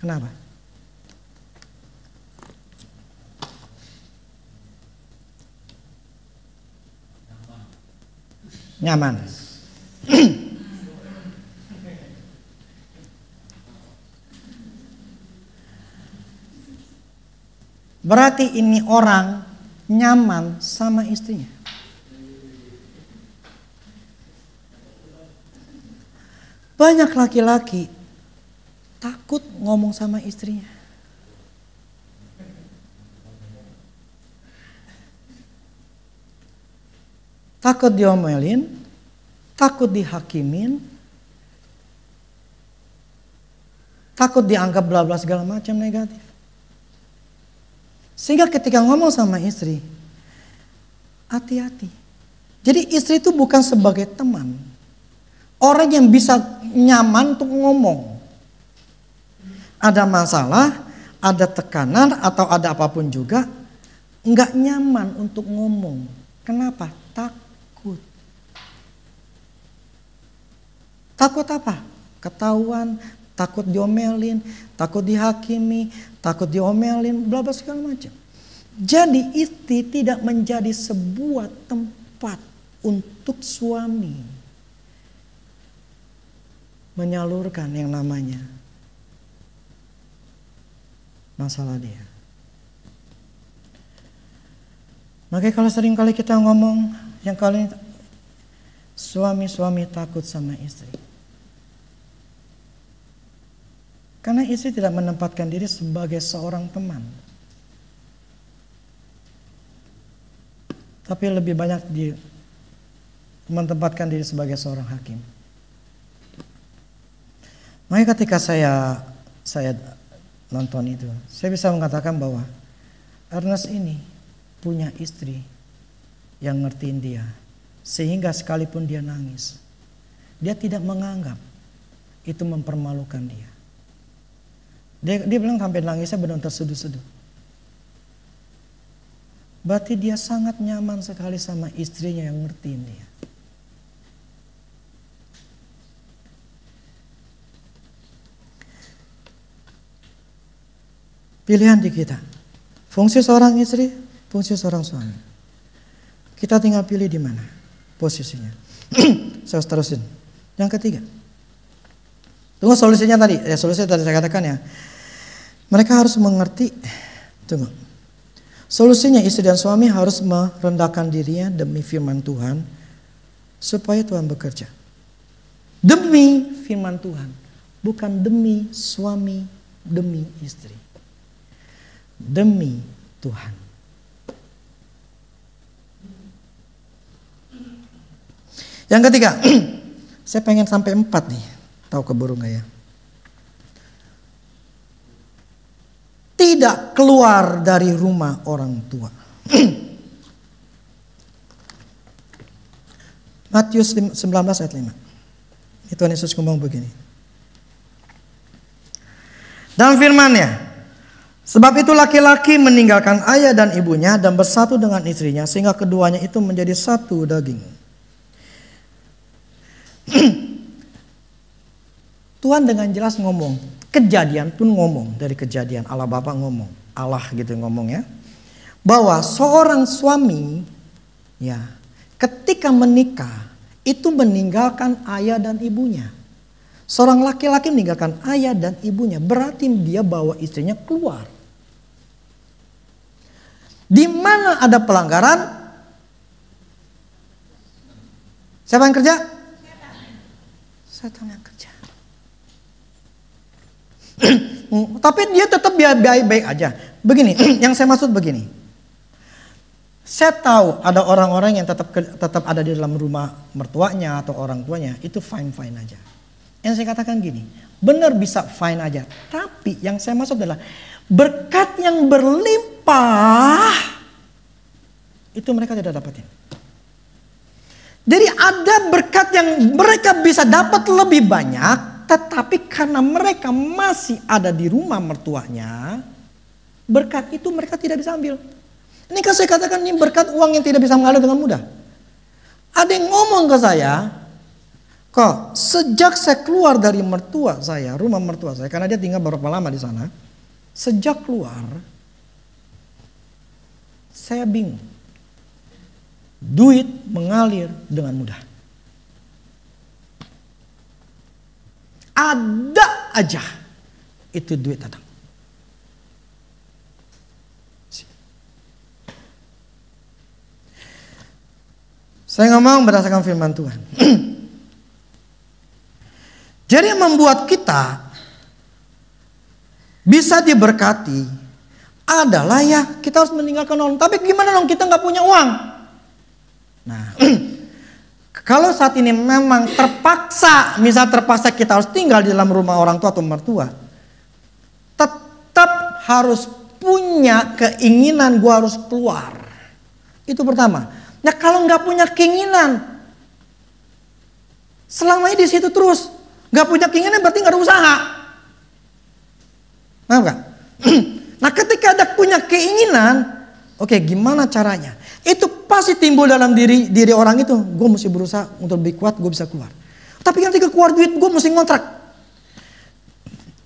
Kenapa? Nyaman. Berarti ini orang nyaman sama istrinya. Banyak laki-laki takut ngomong sama istrinya. Takut diomelin, takut dihakimin, takut dianggap bla bla segala macam negatif. Sehingga ketika ngomong sama istri, hati-hati. Jadi istri itu bukan sebagai teman, orang yang bisa nyaman untuk ngomong. Ada masalah, ada tekanan atau ada apapun juga, nggak nyaman untuk ngomong. Kenapa? Takut. Takut apa? Ketahuan, takut diomelin, takut dihakimi, takut diomelin, bla bla segala macam. Jadi istri tidak menjadi sebuah tempat untuk suami menyalurkan yang namanya masalah dia. Makanya kalau sering kali kita ngomong, yang kali suami takut sama istri. Karena istri tidak menempatkan diri sebagai seorang teman. Tapi lebih banyak menempatkan diri sebagai seorang hakim. Makanya ketika saya nonton itu, saya bisa mengatakan bahwa Ernest ini punya istri yang ngertiin dia. Sehingga sekalipun dia nangis, dia tidak menganggap itu mempermalukan dia. Dia bilang sampai nangisnya benar terseduh-seduh. Berarti dia sangat nyaman sekali sama istrinya yang ngertiin dia. Pilihan di kita. Fungsi seorang istri, fungsi seorang suami. Kita tinggal pilih di mana posisinya. Saya terusin. Yang ketiga. Tunggu solusinya tadi. Solusinya tadi saya katakan ya. Mereka harus mengerti. Tunggu. Solusinya istri dan suami harus merendahkan dirinya demi firman Tuhan. Supaya Tuhan bekerja. Demi firman Tuhan. Bukan demi suami, demi istri. Demi Tuhan. Yang ketiga, saya pengen sampai 4 nih. Tahu keburu gak ya? Tidak keluar dari rumah orang tua. Matius 19 ayat 5. Tuhan Yesus ngomong begini. Dalam firman-Nya, sebab itu laki-laki meninggalkan ayah dan ibunya dan bersatu dengan istrinya sehingga keduanya itu menjadi satu daging. Tuhan dengan jelas ngomong, Kejadian pun ngomong, dari Kejadian Allah Bapa ngomong, Allah gitu ngomong ya, bahwa seorang suami ya ketika menikah itu meninggalkan ayah dan ibunya. Seorang laki-laki meninggalkan ayah dan ibunya, berarti dia bawa istrinya keluar. Di mana ada pelanggaran? Siapa yang kerja? Setan yang kerja. Tapi dia tetap baik-baik aja. Begini, yang saya maksud begini. Saya tahu ada orang-orang yang tetap ada di dalam rumah mertuanya atau orang tuanya, itu fine-fine aja. Yang saya katakan gini, benar bisa fine aja. Tapi yang saya maksud adalah berkat yang berlimpah itu mereka tidak dapatin. Jadi ada berkat yang mereka bisa dapat lebih banyak, tetapi karena mereka masih ada di rumah mertuanya, berkat itu mereka tidak bisa ambil. Ini kan saya katakan ini berkat uang yang tidak bisa mengalir dengan mudah. Ada yang ngomong ke saya, kok sejak saya keluar dari mertua saya, rumah mertua saya, karena dia tinggal berapa lama di sana, sejak keluar, saya bingung. Duit mengalir dengan mudah. Ada aja itu duit datang. Saya ngomong berdasarkan firman Tuhan. Jadi yang membuat kita bisa diberkati adalah ya kita harus meninggalkan orang. Tapi gimana dong kita nggak punya uang? Nah, kalau saat ini memang terpaksa, misal terpaksa kita harus tinggal di dalam rumah orang tua atau mertua, tetap harus punya keinginan gua harus keluar. Itu pertama. Nah kalau nggak punya keinginan, selama ini di situ terus, nggak punya keinginan berarti nggak ada usaha. Paham nggak? Nah ketika ada punya keinginan, oke, gimana caranya? Itu pasti timbul dalam diri orang itu. Gue mesti berusaha untuk lebih kuat, gue bisa keluar. Tapi ketika keluar duit, gue mesti ngontrak.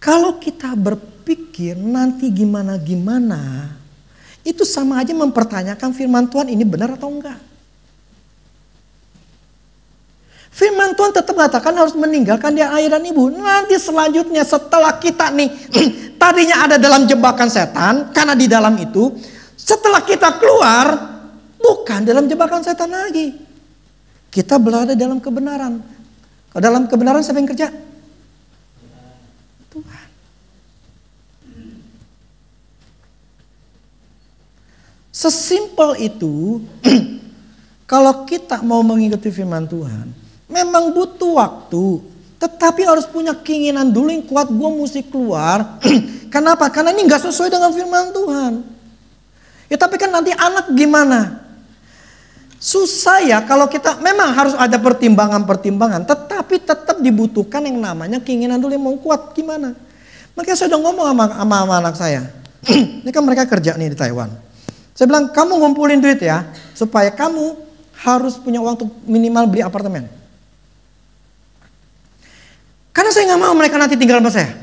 Kalau kita berpikir nanti gimana-gimana, itu sama aja mempertanyakan firman Tuhan ini benar atau enggak. Firman Tuhan tetap mengatakan harus meninggalkan dia ayah dan ibu. Nanti selanjutnya setelah kita nih tadinya ada dalam jebakan setan, karena di dalam itu, setelah kita keluar, bukan dalam jebakan setan lagi. Kita berada dalam kebenaran. Kalau dalam kebenaran siapa yang kerja? Tuhan. Sesimpel itu, kalau kita mau mengikuti firman Tuhan, memang butuh waktu, tetapi harus punya keinginan dulu yang kuat, gue mesti keluar. Kenapa? Karena ini gak sesuai dengan firman Tuhan. Ya tapi kan nanti anak gimana? Susah ya kalau kita memang harus ada pertimbangan-pertimbangan, tetapi tetap dibutuhkan yang namanya keinginan dulu yang mau kuat. Gimana? Makanya saya udah ngomong sama anak saya. Ini kan mereka kerja nih di Taiwan. Saya bilang, kamu ngumpulin duit ya, supaya kamu harus punya uang untuk minimal beli apartemen. Karena saya nggak mau mereka nanti tinggal sama saya.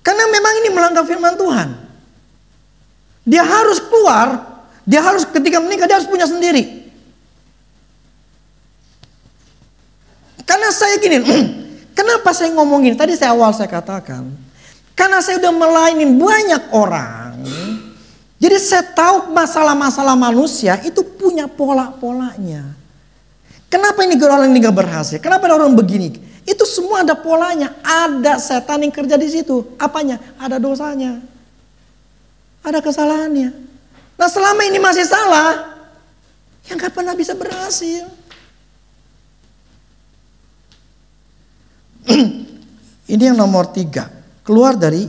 Karena memang ini melanggar firman Tuhan. Dia harus keluar, dia harus ketika menikah dia harus punya sendiri. Karena saya gini, kenapa saya ngomongin? Tadi saya katakan, karena saya udah melayani banyak orang, jadi saya tahu masalah-masalah manusia itu punya pola-polanya. Kenapa ini orang ini gak berhasil? Kenapa ada orang begini? Itu semua ada polanya, ada setan yang kerja di situ. Apanya? Ada dosanya, ada kesalahannya. Nah selama ini masih salah, ya gak pernah bisa berhasil. Ini yang nomor 3. Keluar dari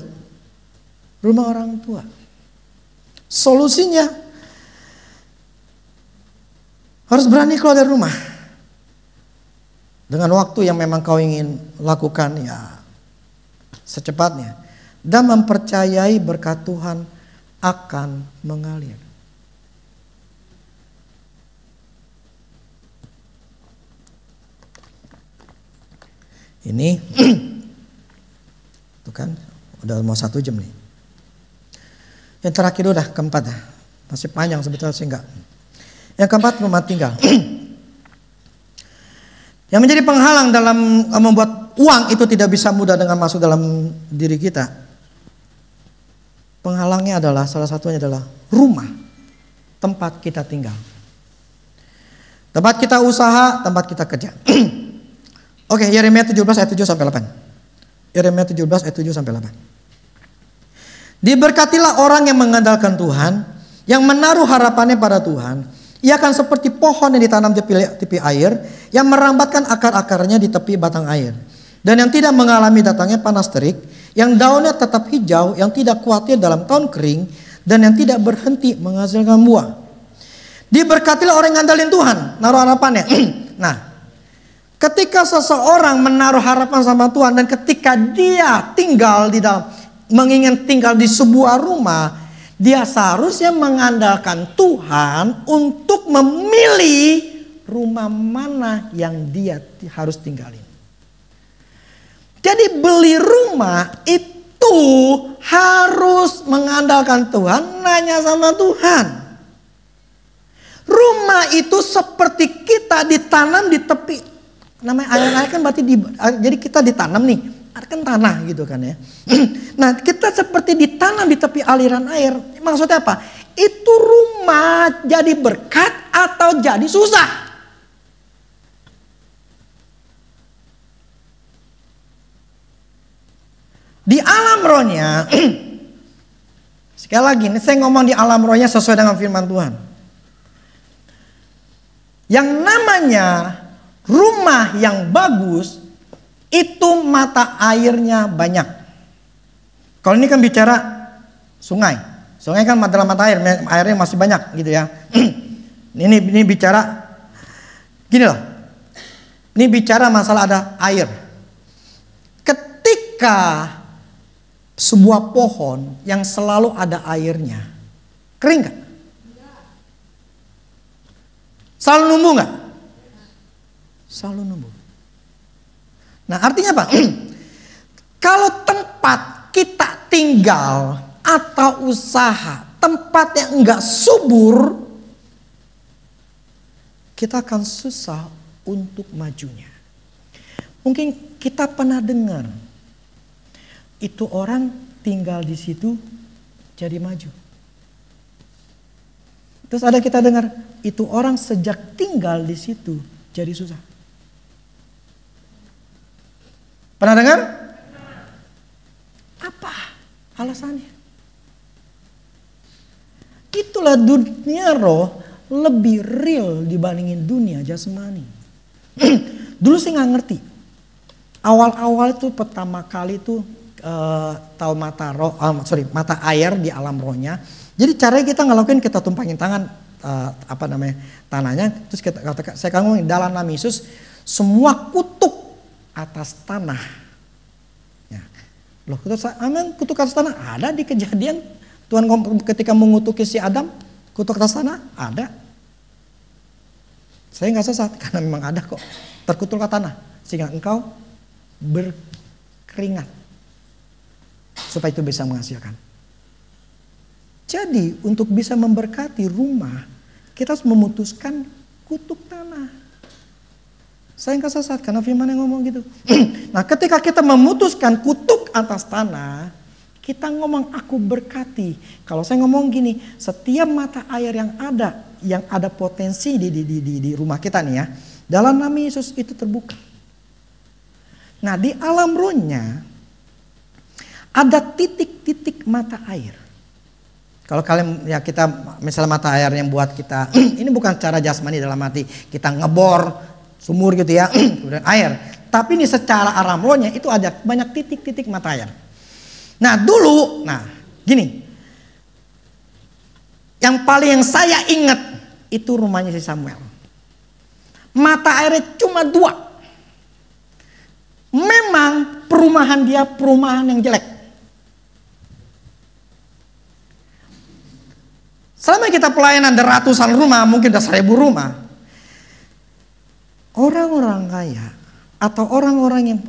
rumah orang tua. Solusinya harus berani keluar dari rumah. Dengan waktu yang memang kau ingin lakukan ya secepatnya. Dan mempercayai berkat Tuhan akan mengalir. Ini tuh kan udah mau 1 jam nih. Yang terakhir udah keempat ya. Masih panjang sebetulnya sih enggak. Yang keempat, rumah tinggal. Yang menjadi penghalang dalam membuat uang itu tidak bisa mudah dengan masuk dalam diri kita. Penghalangnya adalah, salah satunya adalah rumah, tempat kita tinggal. Tempat kita usaha, tempat kita kerja. Oke, Yeremia 17 ayat 7 sampai 8. Yeremia 17 ayat 7 sampai 8. Diberkatilah orang yang mengandalkan Tuhan, yang menaruh harapannya pada Tuhan. Ia akan seperti pohon yang ditanam di tepi air, yang merambatkan akar-akarnya di tepi batang air. Dan yang tidak mengalami datangnya panas terik, yang daunnya tetap hijau, yang tidak khawatir dalam tahun kering, dan yang tidak berhenti menghasilkan buah. Diberkatilah orang yang ngandalin Tuhan, naruh harapannya. Nah, ketika seseorang menaruh harapan sama Tuhan, dan ketika dia tinggal di dalam, mengingat tinggal di sebuah rumah, dia seharusnya mengandalkan Tuhan untuk memilih rumah mana yang dia harus tinggalin. Jadi beli rumah itu harus mengandalkan Tuhan, nanya sama Tuhan. Rumah itu seperti kita ditanam di tepi, namanya air kan berarti jadi kita ditanam nih, kan tanah gitu kan ya. Nah, kita seperti ditanam di tepi aliran air. Maksudnya apa? Itu rumah jadi berkat atau jadi susah. Di alam rohnya, sekali lagi ini saya ngomong di alam rohnya sesuai dengan firman Tuhan. Yang namanya rumah yang bagus itu mata airnya banyak. Kalau ini kan bicara sungai. Sungai kan dalam mata air, airnya masih banyak gitu ya. Ini bicara gini loh. Ini bicara masalah ada air. Ketika sebuah pohon yang selalu ada airnya, kering gak? Selalu numbuh gak? Selalu numbuh. Nah, artinya apa? Kalau tempat kita tinggal atau usaha, tempat yang enggak subur, kita akan susah untuk majunya. Mungkin kita pernah dengar, itu orang tinggal di situ jadi maju. Terus ada kita dengar, itu orang sejak tinggal di situ jadi susah. Pernah dengar? Apa alasannya? Itulah dunia roh lebih real dibandingin dunia jasmani. Dulu saya nggak ngerti. Awal-awal itu pertama kali itu tahu mata air di alam rohnya. Jadi caranya kita ngelakuin, kita tumpangin tangan tanahnya, terus saya ngomongin dalam nama Yesus semua kutuk atas tanah. Ya. Loh, kutuk atas tanah ada di Kejadian. Tuhan ketika mengutuki si Adam, kutuk atas tanah ada. Saya nggak sesat karena memang ada kok. Terkutuk ke tanah sehingga engkau berkeringat supaya itu bisa menghasilkan. Jadi untuk bisa memberkati rumah, kita harus memutuskan kutuk tanah. Saya nggak sesat karena firman yang ngomong gitu. Nah, ketika kita memutuskan kutuk atas tanah, kita ngomong aku berkati. Kalau saya ngomong gini, setiap mata air yang ada potensi di rumah kita nih ya, dalam nama Yesus itu terbuka. Nah, di alam rohnya ada titik-titik mata air. Kalau kalian ya kita misalnya mata air yang buat kita ini bukan cara jasmani dalam arti kita ngebor sumur gitu ya kemudian air, tapi ini secara alam rohnya itu ada banyak titik-titik mata air. Nah dulu, gini, yang saya ingat itu rumahnya si Samuel. Mata airnya cuma 2. Memang perumahan dia perumahan yang jelek. Selama kita pelayanan ada ratusan rumah, mungkin ada 1000 rumah. Orang-orang kaya atau orang-orang yang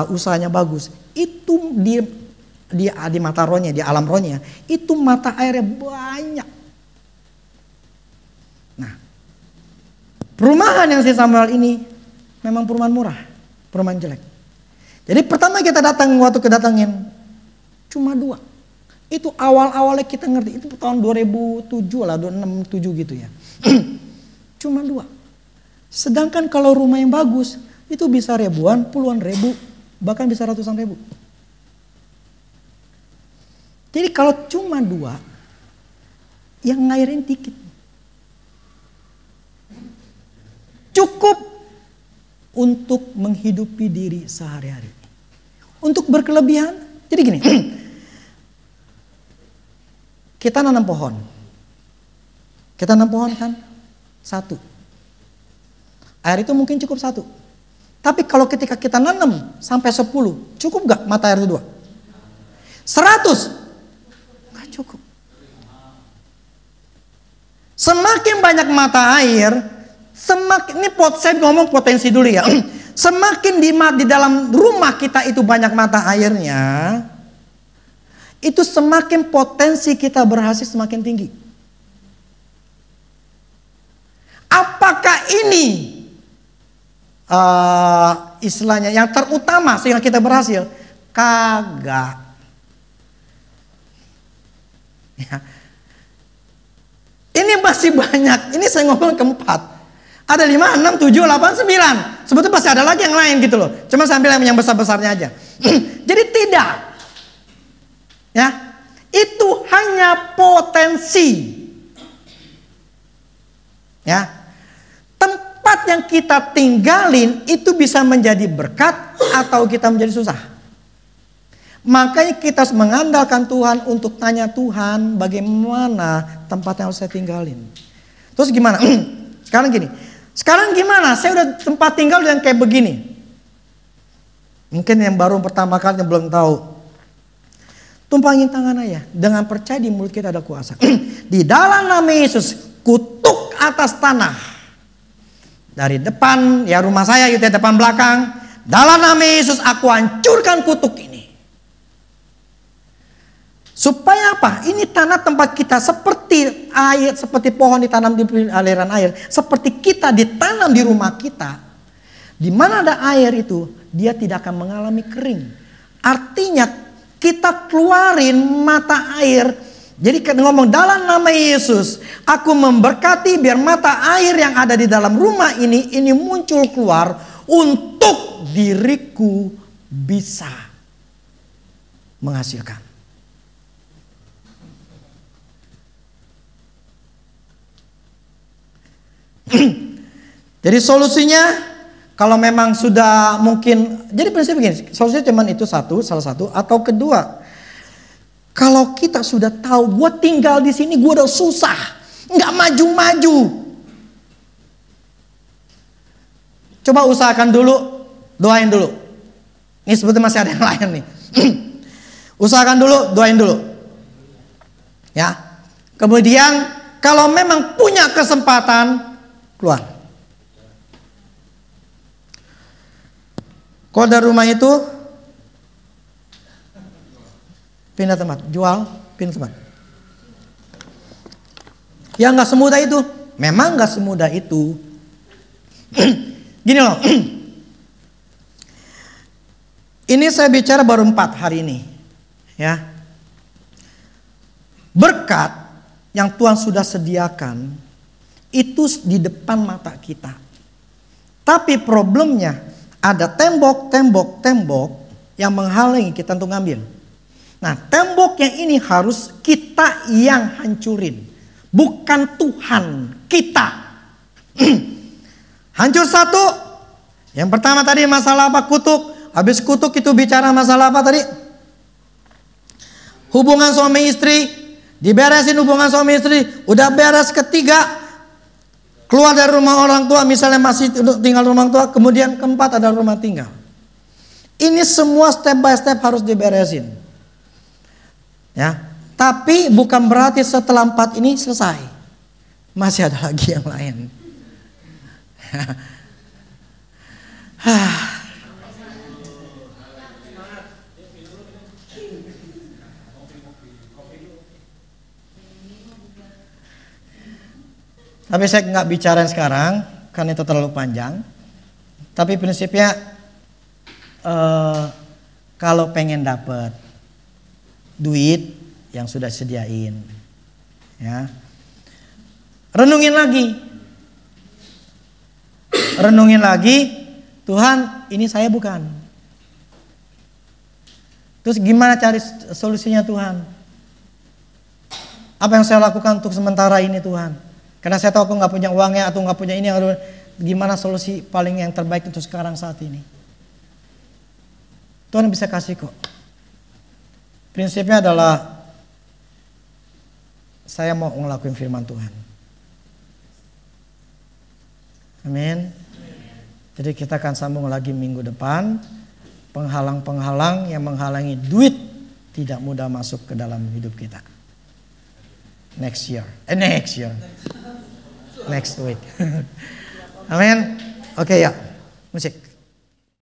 usahanya bagus, itu di mata rohnya, di alam rohnya, itu mata airnya banyak. Perumahan yang si Samuel ini memang perumahan murah, perumahan jelek. Jadi pertama kita datang, waktu kedatangin cuma 2. Itu awal-awalnya kita ngerti, itu tahun 2007 lah, 2006-2007 gitu ya. Cuma 2. Sedangkan kalau rumah yang bagus, itu bisa ribuan, puluhan ribu, bahkan bisa ratusan ribu. Jadi kalau cuma 2, yang ngairin dikit. Cukup untuk menghidupi diri sehari-hari. Untuk berkelebihan, jadi gini. Kita nanam pohon. Kita nanam pohon kan? 1. Air itu mungkin cukup 1. Tapi kalau ketika kita nanam sampai 10, cukup gak mata air itu 2? 100? Gak cukup. Semakin banyak mata air, semakin, ini saya ngomong potensi dulu ya. Semakin di dalam rumah kita itu banyak mata airnya, itu semakin potensi kita berhasil semakin tinggi. Apakah ini istilahnya yang terutama sehingga kita berhasil? Kagak. Ya. Ini masih banyak. Ini saya ngomong keempat. Ada 5, 6, 7, 8, 9. Sebetulnya pasti ada lagi yang lain gitu loh. Cuma saya ambil yang besar-besarnya aja. Jadi tidak. Ya, itu hanya potensi. Ya, tempat yang kita tinggalin itu bisa menjadi berkat atau kita menjadi susah. Makanya kita harus mengandalkan Tuhan untuk tanya Tuhan bagaimana tempat yang harus saya tinggalin. Terus gimana? Sekarang gini. Sekarang gimana? Saya udah tempat tinggal yang kayak begini. Mungkin yang baru pertama kali yang belum tahu. Tumpangin tangan aja. Dengan percaya di mulut kita ada kuasa. Di dalam nama Yesus, kutuk atas tanah. Dari depan, ya rumah saya gitu ya, depan belakang. Dalam nama Yesus aku hancurkan kutuk ini. Supaya apa? Ini tanah tempat kita seperti air, seperti pohon ditanam di aliran air. Seperti kita ditanam di rumah kita. Di mana ada air itu, dia tidak akan mengalami kering. Artinya kita keluarin mata air. Jadi ngomong dalam nama Yesus, aku memberkati biar mata air yang ada di dalam rumah ini muncul keluar untuk diriku bisa menghasilkan. Jadi solusinya kalau memang sudah mungkin, jadi prinsip begini, solusinya cuma itu salah satu, atau kedua, kalau kita sudah tahu, gue tinggal di sini, gue udah susah, nggak maju-maju, coba usahakan dulu, doain dulu. Ini sebetulnya masih ada yang lain nih. Usahakan dulu, doain dulu, ya. Kemudian kalau memang punya kesempatan, keluar. Kalau dari rumah itu pindah tempat, jual, pindah tempat. Ya nggak semudah itu, memang nggak semudah itu. Gini loh, ini saya bicara baru 4 hari ini, ya. Berkat yang Tuhan sudah sediakan itu di depan mata kita. Tapi problemnya ada tembok yang menghalangi kita untuk ngambil. Nah, temboknya ini harus kita yang hancurin, bukan Tuhan kita. Hancur satu. Yang pertama tadi masalah apa? Kutuk. Habis kutuk itu bicara masalah apa tadi? Hubungan suami istri. Diberesin hubungan suami istri. Udah beres, ketiga keluar dari rumah orang tua, misalnya masih tinggal rumah orang tua. Kemudian keempat ada rumah tinggal. Ini semua step by step harus diberesin. Ya, tapi bukan berarti setelah 4 ini selesai. Masih ada lagi yang lain. Tapi saya nggak bicara sekarang karena itu terlalu panjang. Tapi prinsipnya kalau pengen dapat duit yang sudah sediain, ya, renungin lagi, Tuhan ini saya bukan. Terus gimana cari solusinya Tuhan? Apa yang saya lakukan untuk sementara ini Tuhan? Karena saya tahu aku nggak punya uangnya atau nggak punya ini, gimana solusi paling yang terbaik untuk sekarang saat ini? Tuhan bisa kasih kok. Prinsipnya adalah saya mau ngelakuin firman Tuhan. Amin. Jadi kita akan sambung lagi minggu depan. Penghalang-penghalang yang menghalangi duit tidak mudah masuk ke dalam hidup kita. Next year. Next week. Amin. Oke ya. Musik.